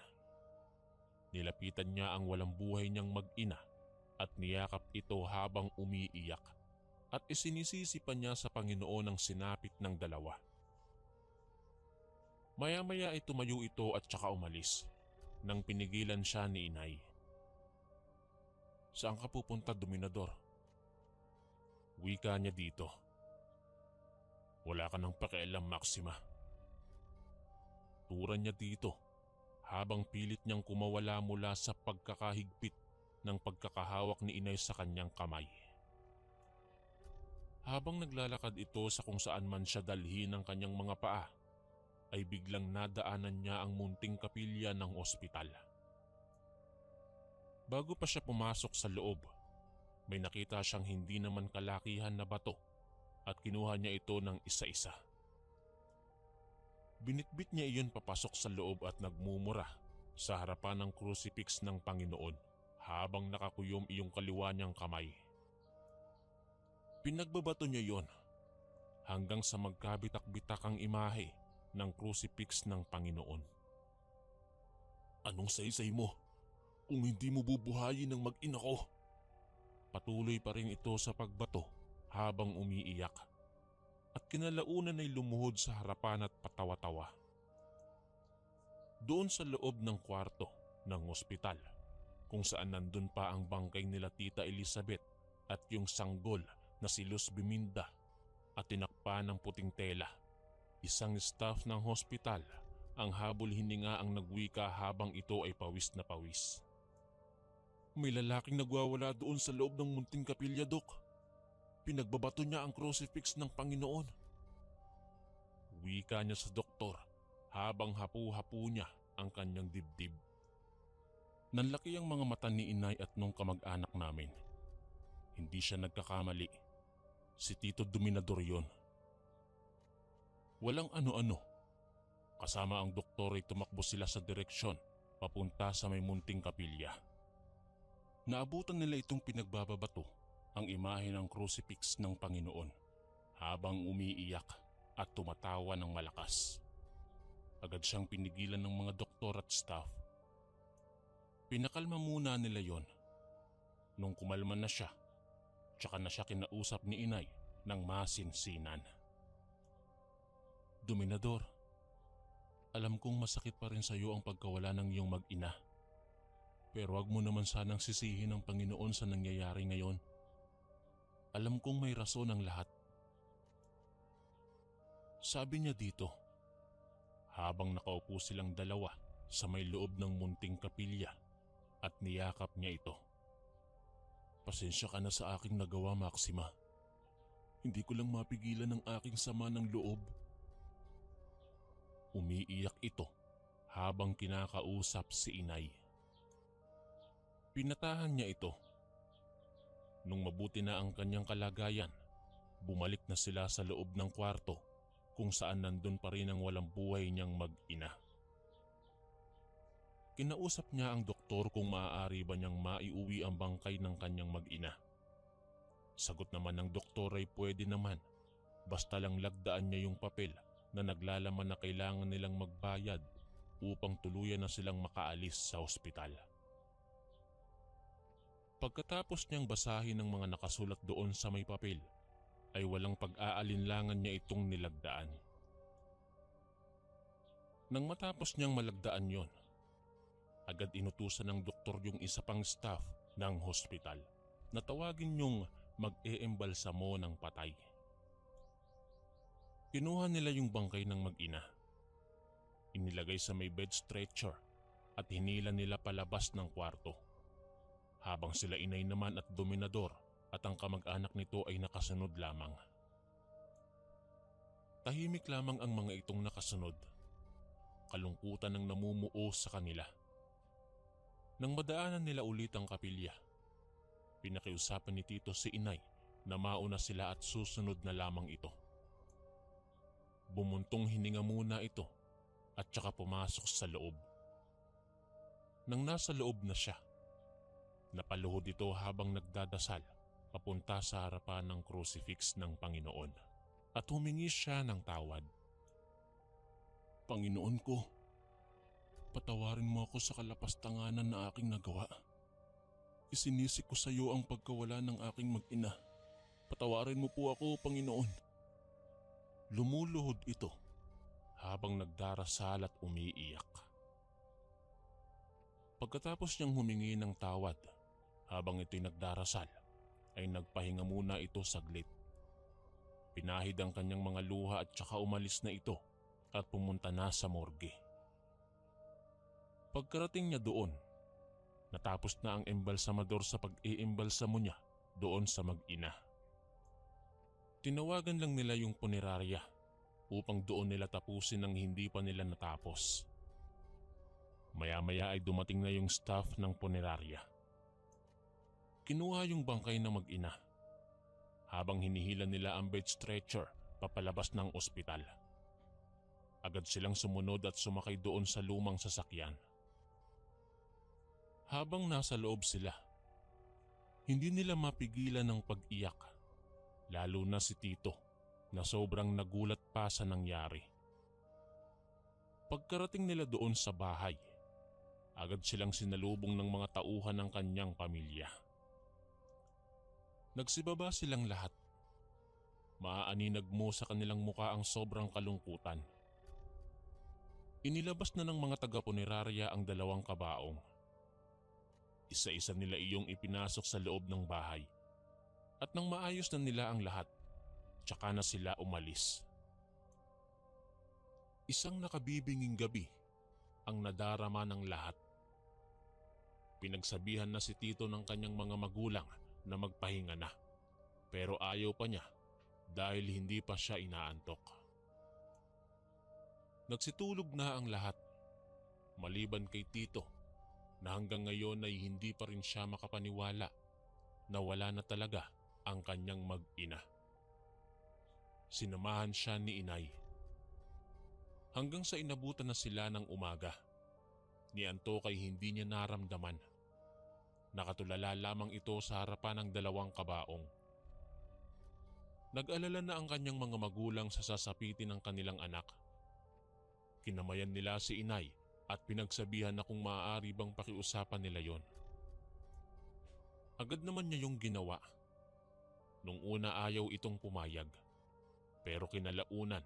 Nilapitan niya ang walang buhay niyang mag-ina at niyakap ito habang umiiyak at isinisisi pa niya sa Panginoon ang sinapit ng dalawa. Maya-maya ay tumayo ito at saka umalis nang pinigilan siya ni inay. "Saan ka pupunta, Dominador?" Wika niya dito. "Wala ka ng pakialam, Maxima." Turan niya dito habang pilit niyang kumawala mula sa pagkakahigpit ng pagkakahawak ni inay sa kanyang kamay. Habang naglalakad ito sa kung saan man siya dalhin ng kanyang mga paa, ay biglang nadaanan niya ang munting kapilya ng ospital. Bago pa siya pumasok sa loob, may nakita siyang hindi naman kalakihan na bato at kinuha niya ito ng isa-isa. Binitbit niya iyon papasok sa loob at nagmumura sa harapan ng crucifix ng Panginoon habang nakakuyom iyong kaliwa niyang kamay. Pinagbabato niya iyon hanggang sa magkabitak-bitak ang imahe ng crucifix ng Panginoon. "Anong saysay mo kung hindi mo bubuhayin ng mag-ina ko?" Patuloy pa rin ito sa pagbato habang umiiyak. At kinalaunan ay lumuhod sa harapan at patawa-tawa. Doon sa loob ng kwarto ng ospital, kung saan nandun pa ang bangkay nila Tita Elizabeth at yung sanggol na si Luz Biminda at tinakpa ng puting tela, isang staff ng hospital ang habol hininga ang nagwika habang ito ay pawis na pawis. "May lalaking nagwawala doon sa loob ng munting kapilya, Dok. Pinagbabato niya ang crucifix ng Panginoon." Wika niya sa doktor habang hapu-hapu niya ang kanyang dibdib. Nanlaki ang mga mata ni inay at nung kamag-anak namin. Hindi siya nagkakamali. Si Tito Dominador yon. Walang ano-ano. Kasama ang doktor ay tumakbo sila sa direksyon papunta sa may munting kapilya. Naabutan nila itong pinagbababato ang imahe ng crucifix ng Panginoon habang umiiyak at tumatawa ng malakas. Agad siyang pinigilan ng mga doktor at staff. Pinakalma muna nila yon. Nung kumalma na siya, tsaka na siya kinausap ni inay ng masinsinan. Dominador, alam kong masakit pa rin sa iyo ang pagkawala ng iyong mag-ina. Pero wag mo naman sanang sisihin ang Panginoon sa nangyayari ngayon. Alam kong may rason ang lahat. Sabi niya dito, habang nakaupo silang dalawa sa may loob ng munting kapilya at niyakap niya ito. Pasensya ka na sa aking nagawa, Maxima. Hindi ko lang mapigilan ang aking sama ng loob. Umiiyak ito habang kinakausap si inay. Pinatahan niya ito. Nung mabuti na ang kanyang kalagayan, bumalik na sila sa loob ng kwarto kung saan nandun pa rin ang walang buhay niyang mag-ina. Kinausap niya ang doktor kung maaari ba niyang maiuwi ang bangkay ng kanyang mag-ina. Sagot naman ng doktor ay pwede naman, basta lang lagdaan niya yung papel na naglalaman na kailangan nilang magbayad upang tuluyan na silang makaalis sa ospital. Pagkatapos niyang basahin ang mga nakasulat doon sa may papel, ay walang pag-aalinlangan niya itong nilagdaan. Nang matapos niyang malagdaan yon, agad inutusan ng doktor yung isa pang staff ng hospital na tawagin yung mag-eembalsamo ng patay. Kinuha nila yung bangkay ng mag-ina. Inilagay sa may bed stretcher at hinila nila palabas ng kwarto. Habang sila inay naman at Dominador at ang kamag-anak nito ay nakasunod lamang. Tahimik lamang ang mga itong nakasunod. Kalungkutan ang namumuo sa kanila. Nang madaanan nila ulit ang kapilya, pinakiusapan ni Tito si inay na mauna sila at susunod na lamang ito. Bumuntong hininga muna ito at saka pumasok sa loob. Nang nasa loob na siya, napaluhod ito habang nagdadasal papunta sa harapan ng crucifix ng Panginoon at humingi siya ng tawad. Panginoon ko, patawarin mo ako sa kalapastanganan na aking nagawa. Isinisik ko sa iyo ang pagkawala ng aking mag-ina. Patawarin mo po ako, Panginoon. Lumuluhod ito habang nagdarasal at umiiyak. Pagkatapos niyang humingi ng tawad, habang ito'y nagdarasal, ay nagpahinga muna ito saglit. Pinahid ang kanyang mga luha at saka umalis na ito at pumunta na sa morgue. Pagkarating niya doon, natapos na ang embalsamador sa pag-iimbalsamo niya doon sa mag-ina. Tinawagan lang nila yung punerarya upang doon nila tapusin ang hindi pa nila natapos. Maya-maya ay dumating na yung staff ng punerarya. Kinuha yung bangkay ng mag-ina habang hinihila nila ang bed stretcher papalabas ng ospital. Agad silang sumunod at sumakay doon sa lumang sasakyan. Habang nasa loob sila, hindi nila mapigilan ang pag-iyak, lalo na si Tito na sobrang nagulat pa sa nangyari. Pagkarating nila doon sa bahay, agad silang sinalubong ng mga tauhan ng kanyang pamilya. Nagsibaba silang lahat. Maaaninag mo sa kanilang muka ang sobrang kalungkutan. Inilabas na ng mga taga-punerarya ang dalawang kabaong. Isa-isa nila iyong ipinasok sa loob ng bahay. At nang maayos na nila ang lahat, tsaka na sila umalis. Isang nakabibinging gabi ang nadarama ng lahat. Pinagsabihan na si Tito ng kanyang mga magulang na magpahinga na, pero ayaw pa niya dahil hindi pa siya inaantok. Nagsitulog na ang lahat, maliban kay Tito na hanggang ngayon ay hindi pa rin siya makapaniwala na wala na talaga ang kanyang mag-ina. Sinamahan siya ni inay. Hanggang sa inabutan na sila ng umaga, ni Antok ay hindi niya naramdaman. Nakatulala lamang ito sa harapan ng dalawang kabaong. Nag-alala na ang kanyang mga magulang sa sasapitin ng kanilang anak. Kinamayan nila si inay at pinagsabihan na kung maaari bang pakiusapan nila yon. Agad naman niya yung ginawa. Nung una ayaw itong pumayag. Pero kinalaunan,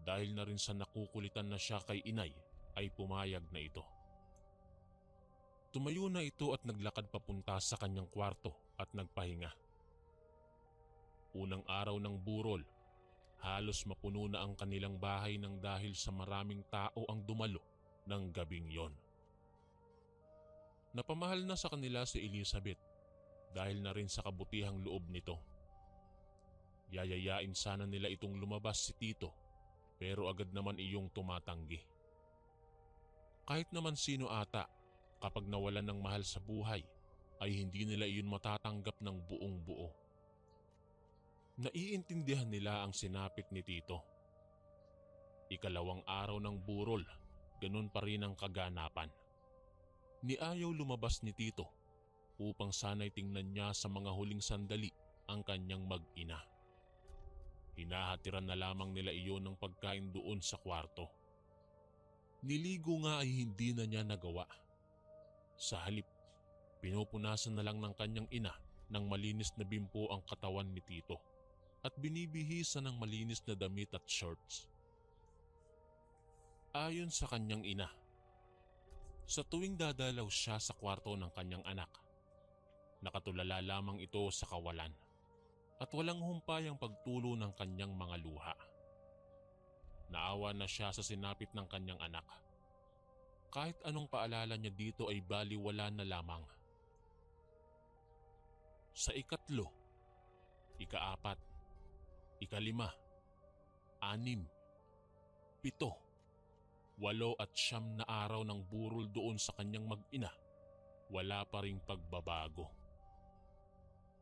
dahil na rin sa nakukulitan na siya kay inay, ay pumayag na ito. Tumayo na ito at naglakad papunta sa kanyang kwarto at nagpahinga. Unang araw ng burol, halos mapuno na ang kanilang bahay nang dahil sa maraming tao ang dumalo ng gabing yon. Napamahal na sa kanila si Elizabeth dahil na rin sa kabutihang loob nito. Yayayain sana nila itong lumabas si Tito pero agad naman iyong tumatanggi. Kahit naman sino ata, kapag nawalan ng mahal sa buhay ay hindi nila iyon matatanggap ng buong buo. Naiintindihan nila ang sinapit ni Tito. Ikalawang araw ng burol, ganun pa rin ang kaganapan. Niayaw lumabas ni Tito upang sana'y tingnan niya sa mga huling sandali ang kanyang mag-ina. Hinahatiran na lamang nila iyon ng pagkain doon sa kwarto. Niligo nga ay hindi na niya nagawa. Sa halip, pinupunasan na lang ng kanyang ina ng malinis na bimpo ang katawan ni Tito at binibihisan ng malinis na damit at shorts. Ayon sa kanyang ina, sa tuwing dadalaw siya sa kwarto ng kanyang anak, nakatulala lamang ito sa kawalan at walang humpay ang pagtulo ng kanyang mga luha. Naawa na siya sa sinapit ng kanyang anak. Kahit anong paalala niya dito ay baliwala na lamang. Sa ikatlo, ikaapat, ikalima, 6, 7, 8 at 9 na araw ng burol doon sa kanyang mag-ina, wala pa ring pagbabago.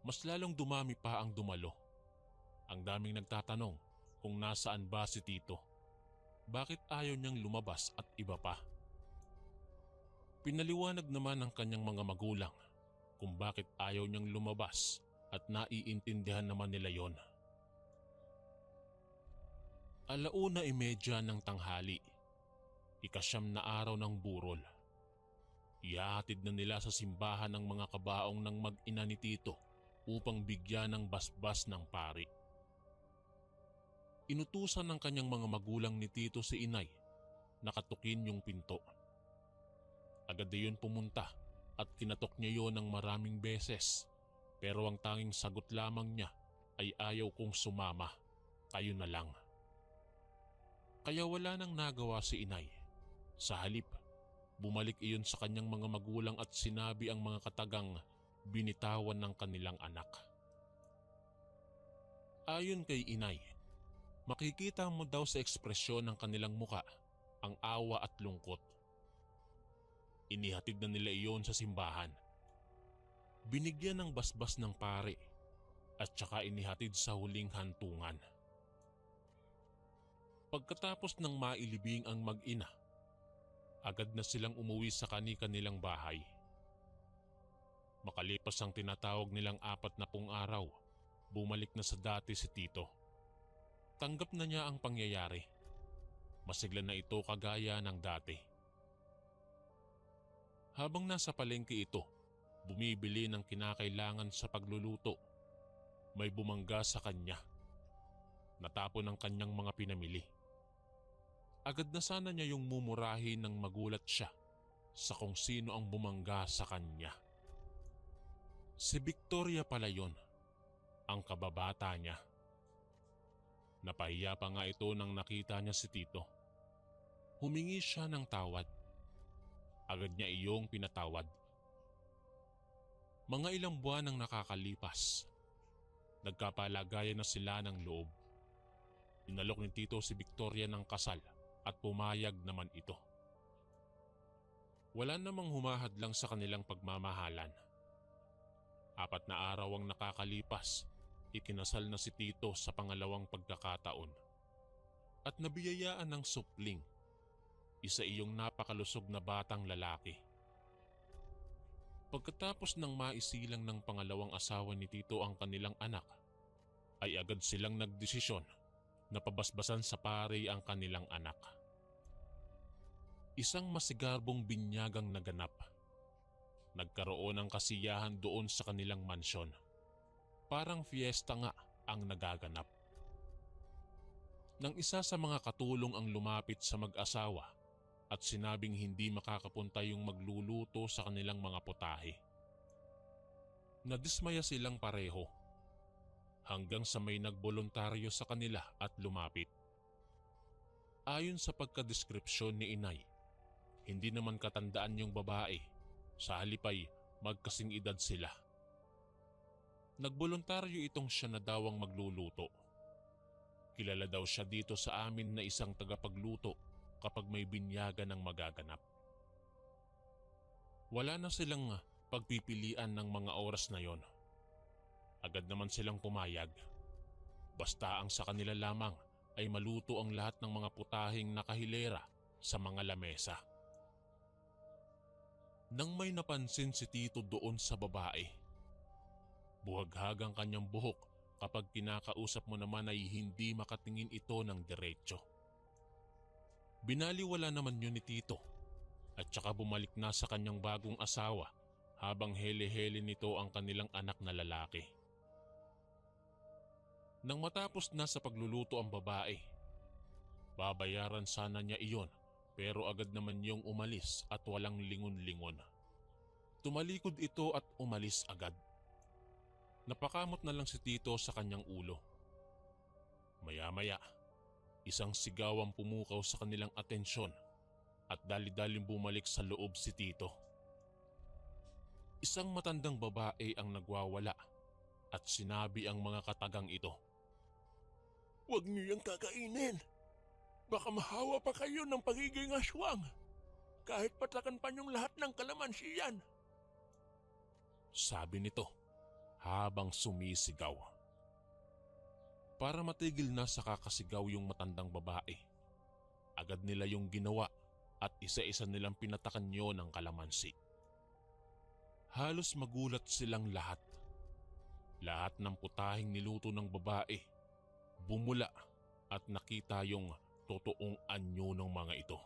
Mas lalong dumami pa ang dumalo. Ang daming nagtatanong kung nasaan ba si Tito. Bakit ayaw niyang lumabas at iba pa? Pinaliwanag naman ng kanyang mga magulang kung bakit ayaw niyang lumabas at naiintindihan naman nila yon. 1:30 ng tanghali, 9 na araw ng burol. Ihahatid na nila sa simbahan ng mga kabaong ng mag-ina ni Tito upang bigyan ng basbas ng pari. Inutusan ng kanyang mga magulang ni Tito si inay na katukin yung pinto. Agad na yun pumunta at kinatok niya yon ng maraming beses, pero ang tanging sagot lamang niya ay ayaw kong sumama, kayo na lang. Kaya wala nang nagawa si inay. Sa halip, bumalik iyon sa kanyang mga magulang at sinabi ang mga katagang binitawan ng kanilang anak. Ayon kay inay, makikita mo daw sa ekspresyon ng kanilang muka ang awa at lungkot. Inihatid na nila iyon sa simbahan. Binigyan ng basbas ng pare at saka inihatid sa huling hantungan. Pagkatapos ng mailibing ang mag-ina, agad na silang umuwi sa kani-kanilang bahay. Makalipas ang tinatawag nilang 40 araw, bumalik na sa dati si Tito. Tanggap na niya ang pangyayari. Masigla na ito kagaya ng dati. Habang nasa palengke ito, bumibili ng kinakailangan sa pagluluto. May bumangga sa kanya. Natapon ang kanyang mga pinamili. Agad na sana niya yung mumurahin nang magulat siya sa kung sino ang bumangga sa kanya. Si Victoria pala yon, ang kababata niya. Napahiya pa nga ito nang nakita niya si Tito. Humingi siya ng tawad. Agad niya iyong pinatawad. Mga ilang buwan ang nakakalipas. Nagkapalagayan na sila ng loob. Inalok ni Tito si Victoria ng kasal at pumayag naman ito. Wala namang humahad lang sa kanilang pagmamahalan. 4 na araw ang nakakalipas Ikinasal na si Tito sa pangalawang pagkakataon at nabiyayaan ng supling, isa iyong napakalusog na batang lalaki. Pagkatapos ng maisilang ng pangalawang asawa ni Tito ang kanilang anak, ay agad silang nagdesisyon na pabasbasan sa pari ang kanilang anak. Isang masigarbong binyagang naganap. Nagkaroon ng kasiyahan doon sa kanilang mansyon. Parang fiesta nga ang nagaganap. Nang isa sa mga katulong ang lumapit sa mag-asawa at sinabing hindi makakapunta yung magluluto sa kanilang mga putahe. Nadismaya silang pareho hanggang sa may nagboluntaryo sa kanila at lumapit. Ayon sa pagkadeskripsyon ni inay, hindi naman katandaan yung babae, sa halip ay magkasing edad sila. Nagboluntaryo itong siya na daw ang magluluto. Kilala daw siya dito sa amin na isang tagapagluto kapag may binyagan ng magaganap. Wala na silang pagpipilian ng mga oras na yon. Agad naman silang pumayag. Basta ang sa kanila lamang ay maluto ang lahat ng mga putahing nakahilera sa mga lamesa. Nang may napansin si Tito doon sa babae, buhaghag ang kanyang buhok kapag kinakausap mo naman ay hindi makatingin ito ng diretso. Binaliwala naman yun ni Tito at saka bumalik na sa kanyang bagong asawa habang hele-hele nito ang kanilang anak na lalaki. Nang matapos na sa pagluluto ang babae, babayaran sana niya iyon pero agad naman yung umalis at walang lingon-lingon. Tumalikod ito at umalis agad. Napakamot na lang si Tito sa kanyang ulo. Maya-maya, isang sigaw ang pumukaw sa kanilang atensyon at dali-daling bumalik sa loob si Tito. Isang matandang babae ang nagwawala at sinabi ang mga katagang ito. "Huwag niyo yang kakainin. Baka mahawa pa kayo ng pagiging aswang. Kahit patakan pa niyong lahat ng kalamansiyan." Sabi nito habang sumisigaw. Para matigil na sa kakasigaw yung matandang babae, agad nila yung ginawa at isa-isa nilang pinatakan niyo ng kalamansi. Halos magulat silang lahat. Lahat ng putahing niluto ng babae bumula at nakita yung totoong anyo ng mga ito.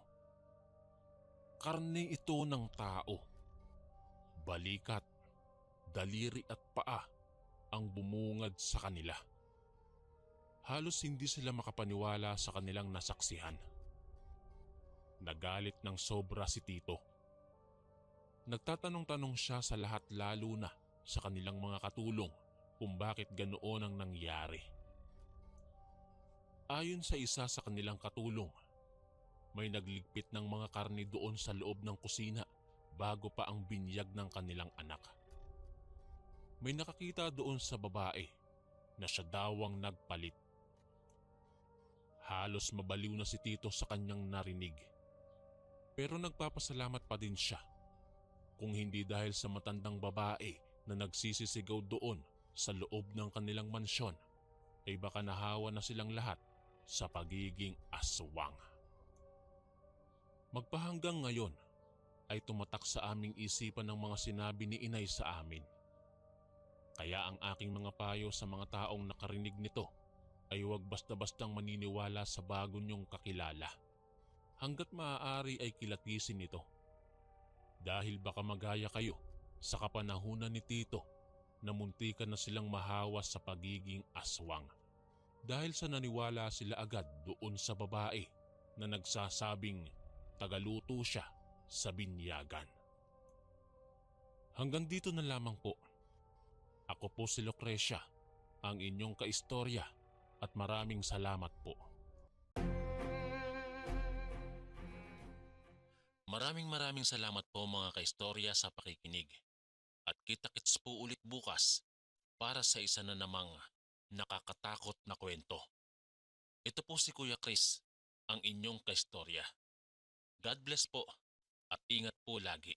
Karne ito ng tao. Balikat, daliri at paa ang bumungad sa kanila. Halos hindi sila makapaniwala sa kanilang nasaksihan. Nagalit ng sobra si Tito. Nagtatanong-tanong siya sa lahat lalo na sa kanilang mga katulong kung bakit ganoon ang nangyari. Ayon sa isa sa kanilang katulong, may nagligpit ng mga karne doon sa loob ng kusina bago pa ang binyag ng kanilang anak. May nakakita doon sa babae na siya daw ang nagpalit. Halos mabaliw na si Tito sa kanyang narinig. Pero nagpapasalamat pa din siya. Kung hindi dahil sa matandang babae na nagsisisigaw doon sa loob ng kanilang mansyon, ay baka nahawa na silang lahat sa pagiging aswang. Magpahanggang ngayon ay tumatak sa aming isipan ng mga sinabi ni inay sa amin. Kaya ang aking mga payo sa mga taong nakarinig nito ay huwag basta-bastang maniniwala sa bago niyong kakilala. Hanggat maaari ay kilatisin ito. Dahil baka magaya kayo sa kapanahunan ni Tito na muntikan na silang mahawa sa pagiging aswang. Dahil sa naniwala sila agad doon sa babae na nagsasabing tagaluto siya sa binyagan. Hanggang dito na lamang po. Ako po si Lucrecia, ang inyong kaistorya at maraming salamat po. Maraming salamat po mga kaistorya sa pakikinig. At kita-kits po ulit bukas para sa isa na namang nakakatakot na kwento. Ito po si Kuya Chris, ang inyong kaistorya. God bless po at ingat po lagi.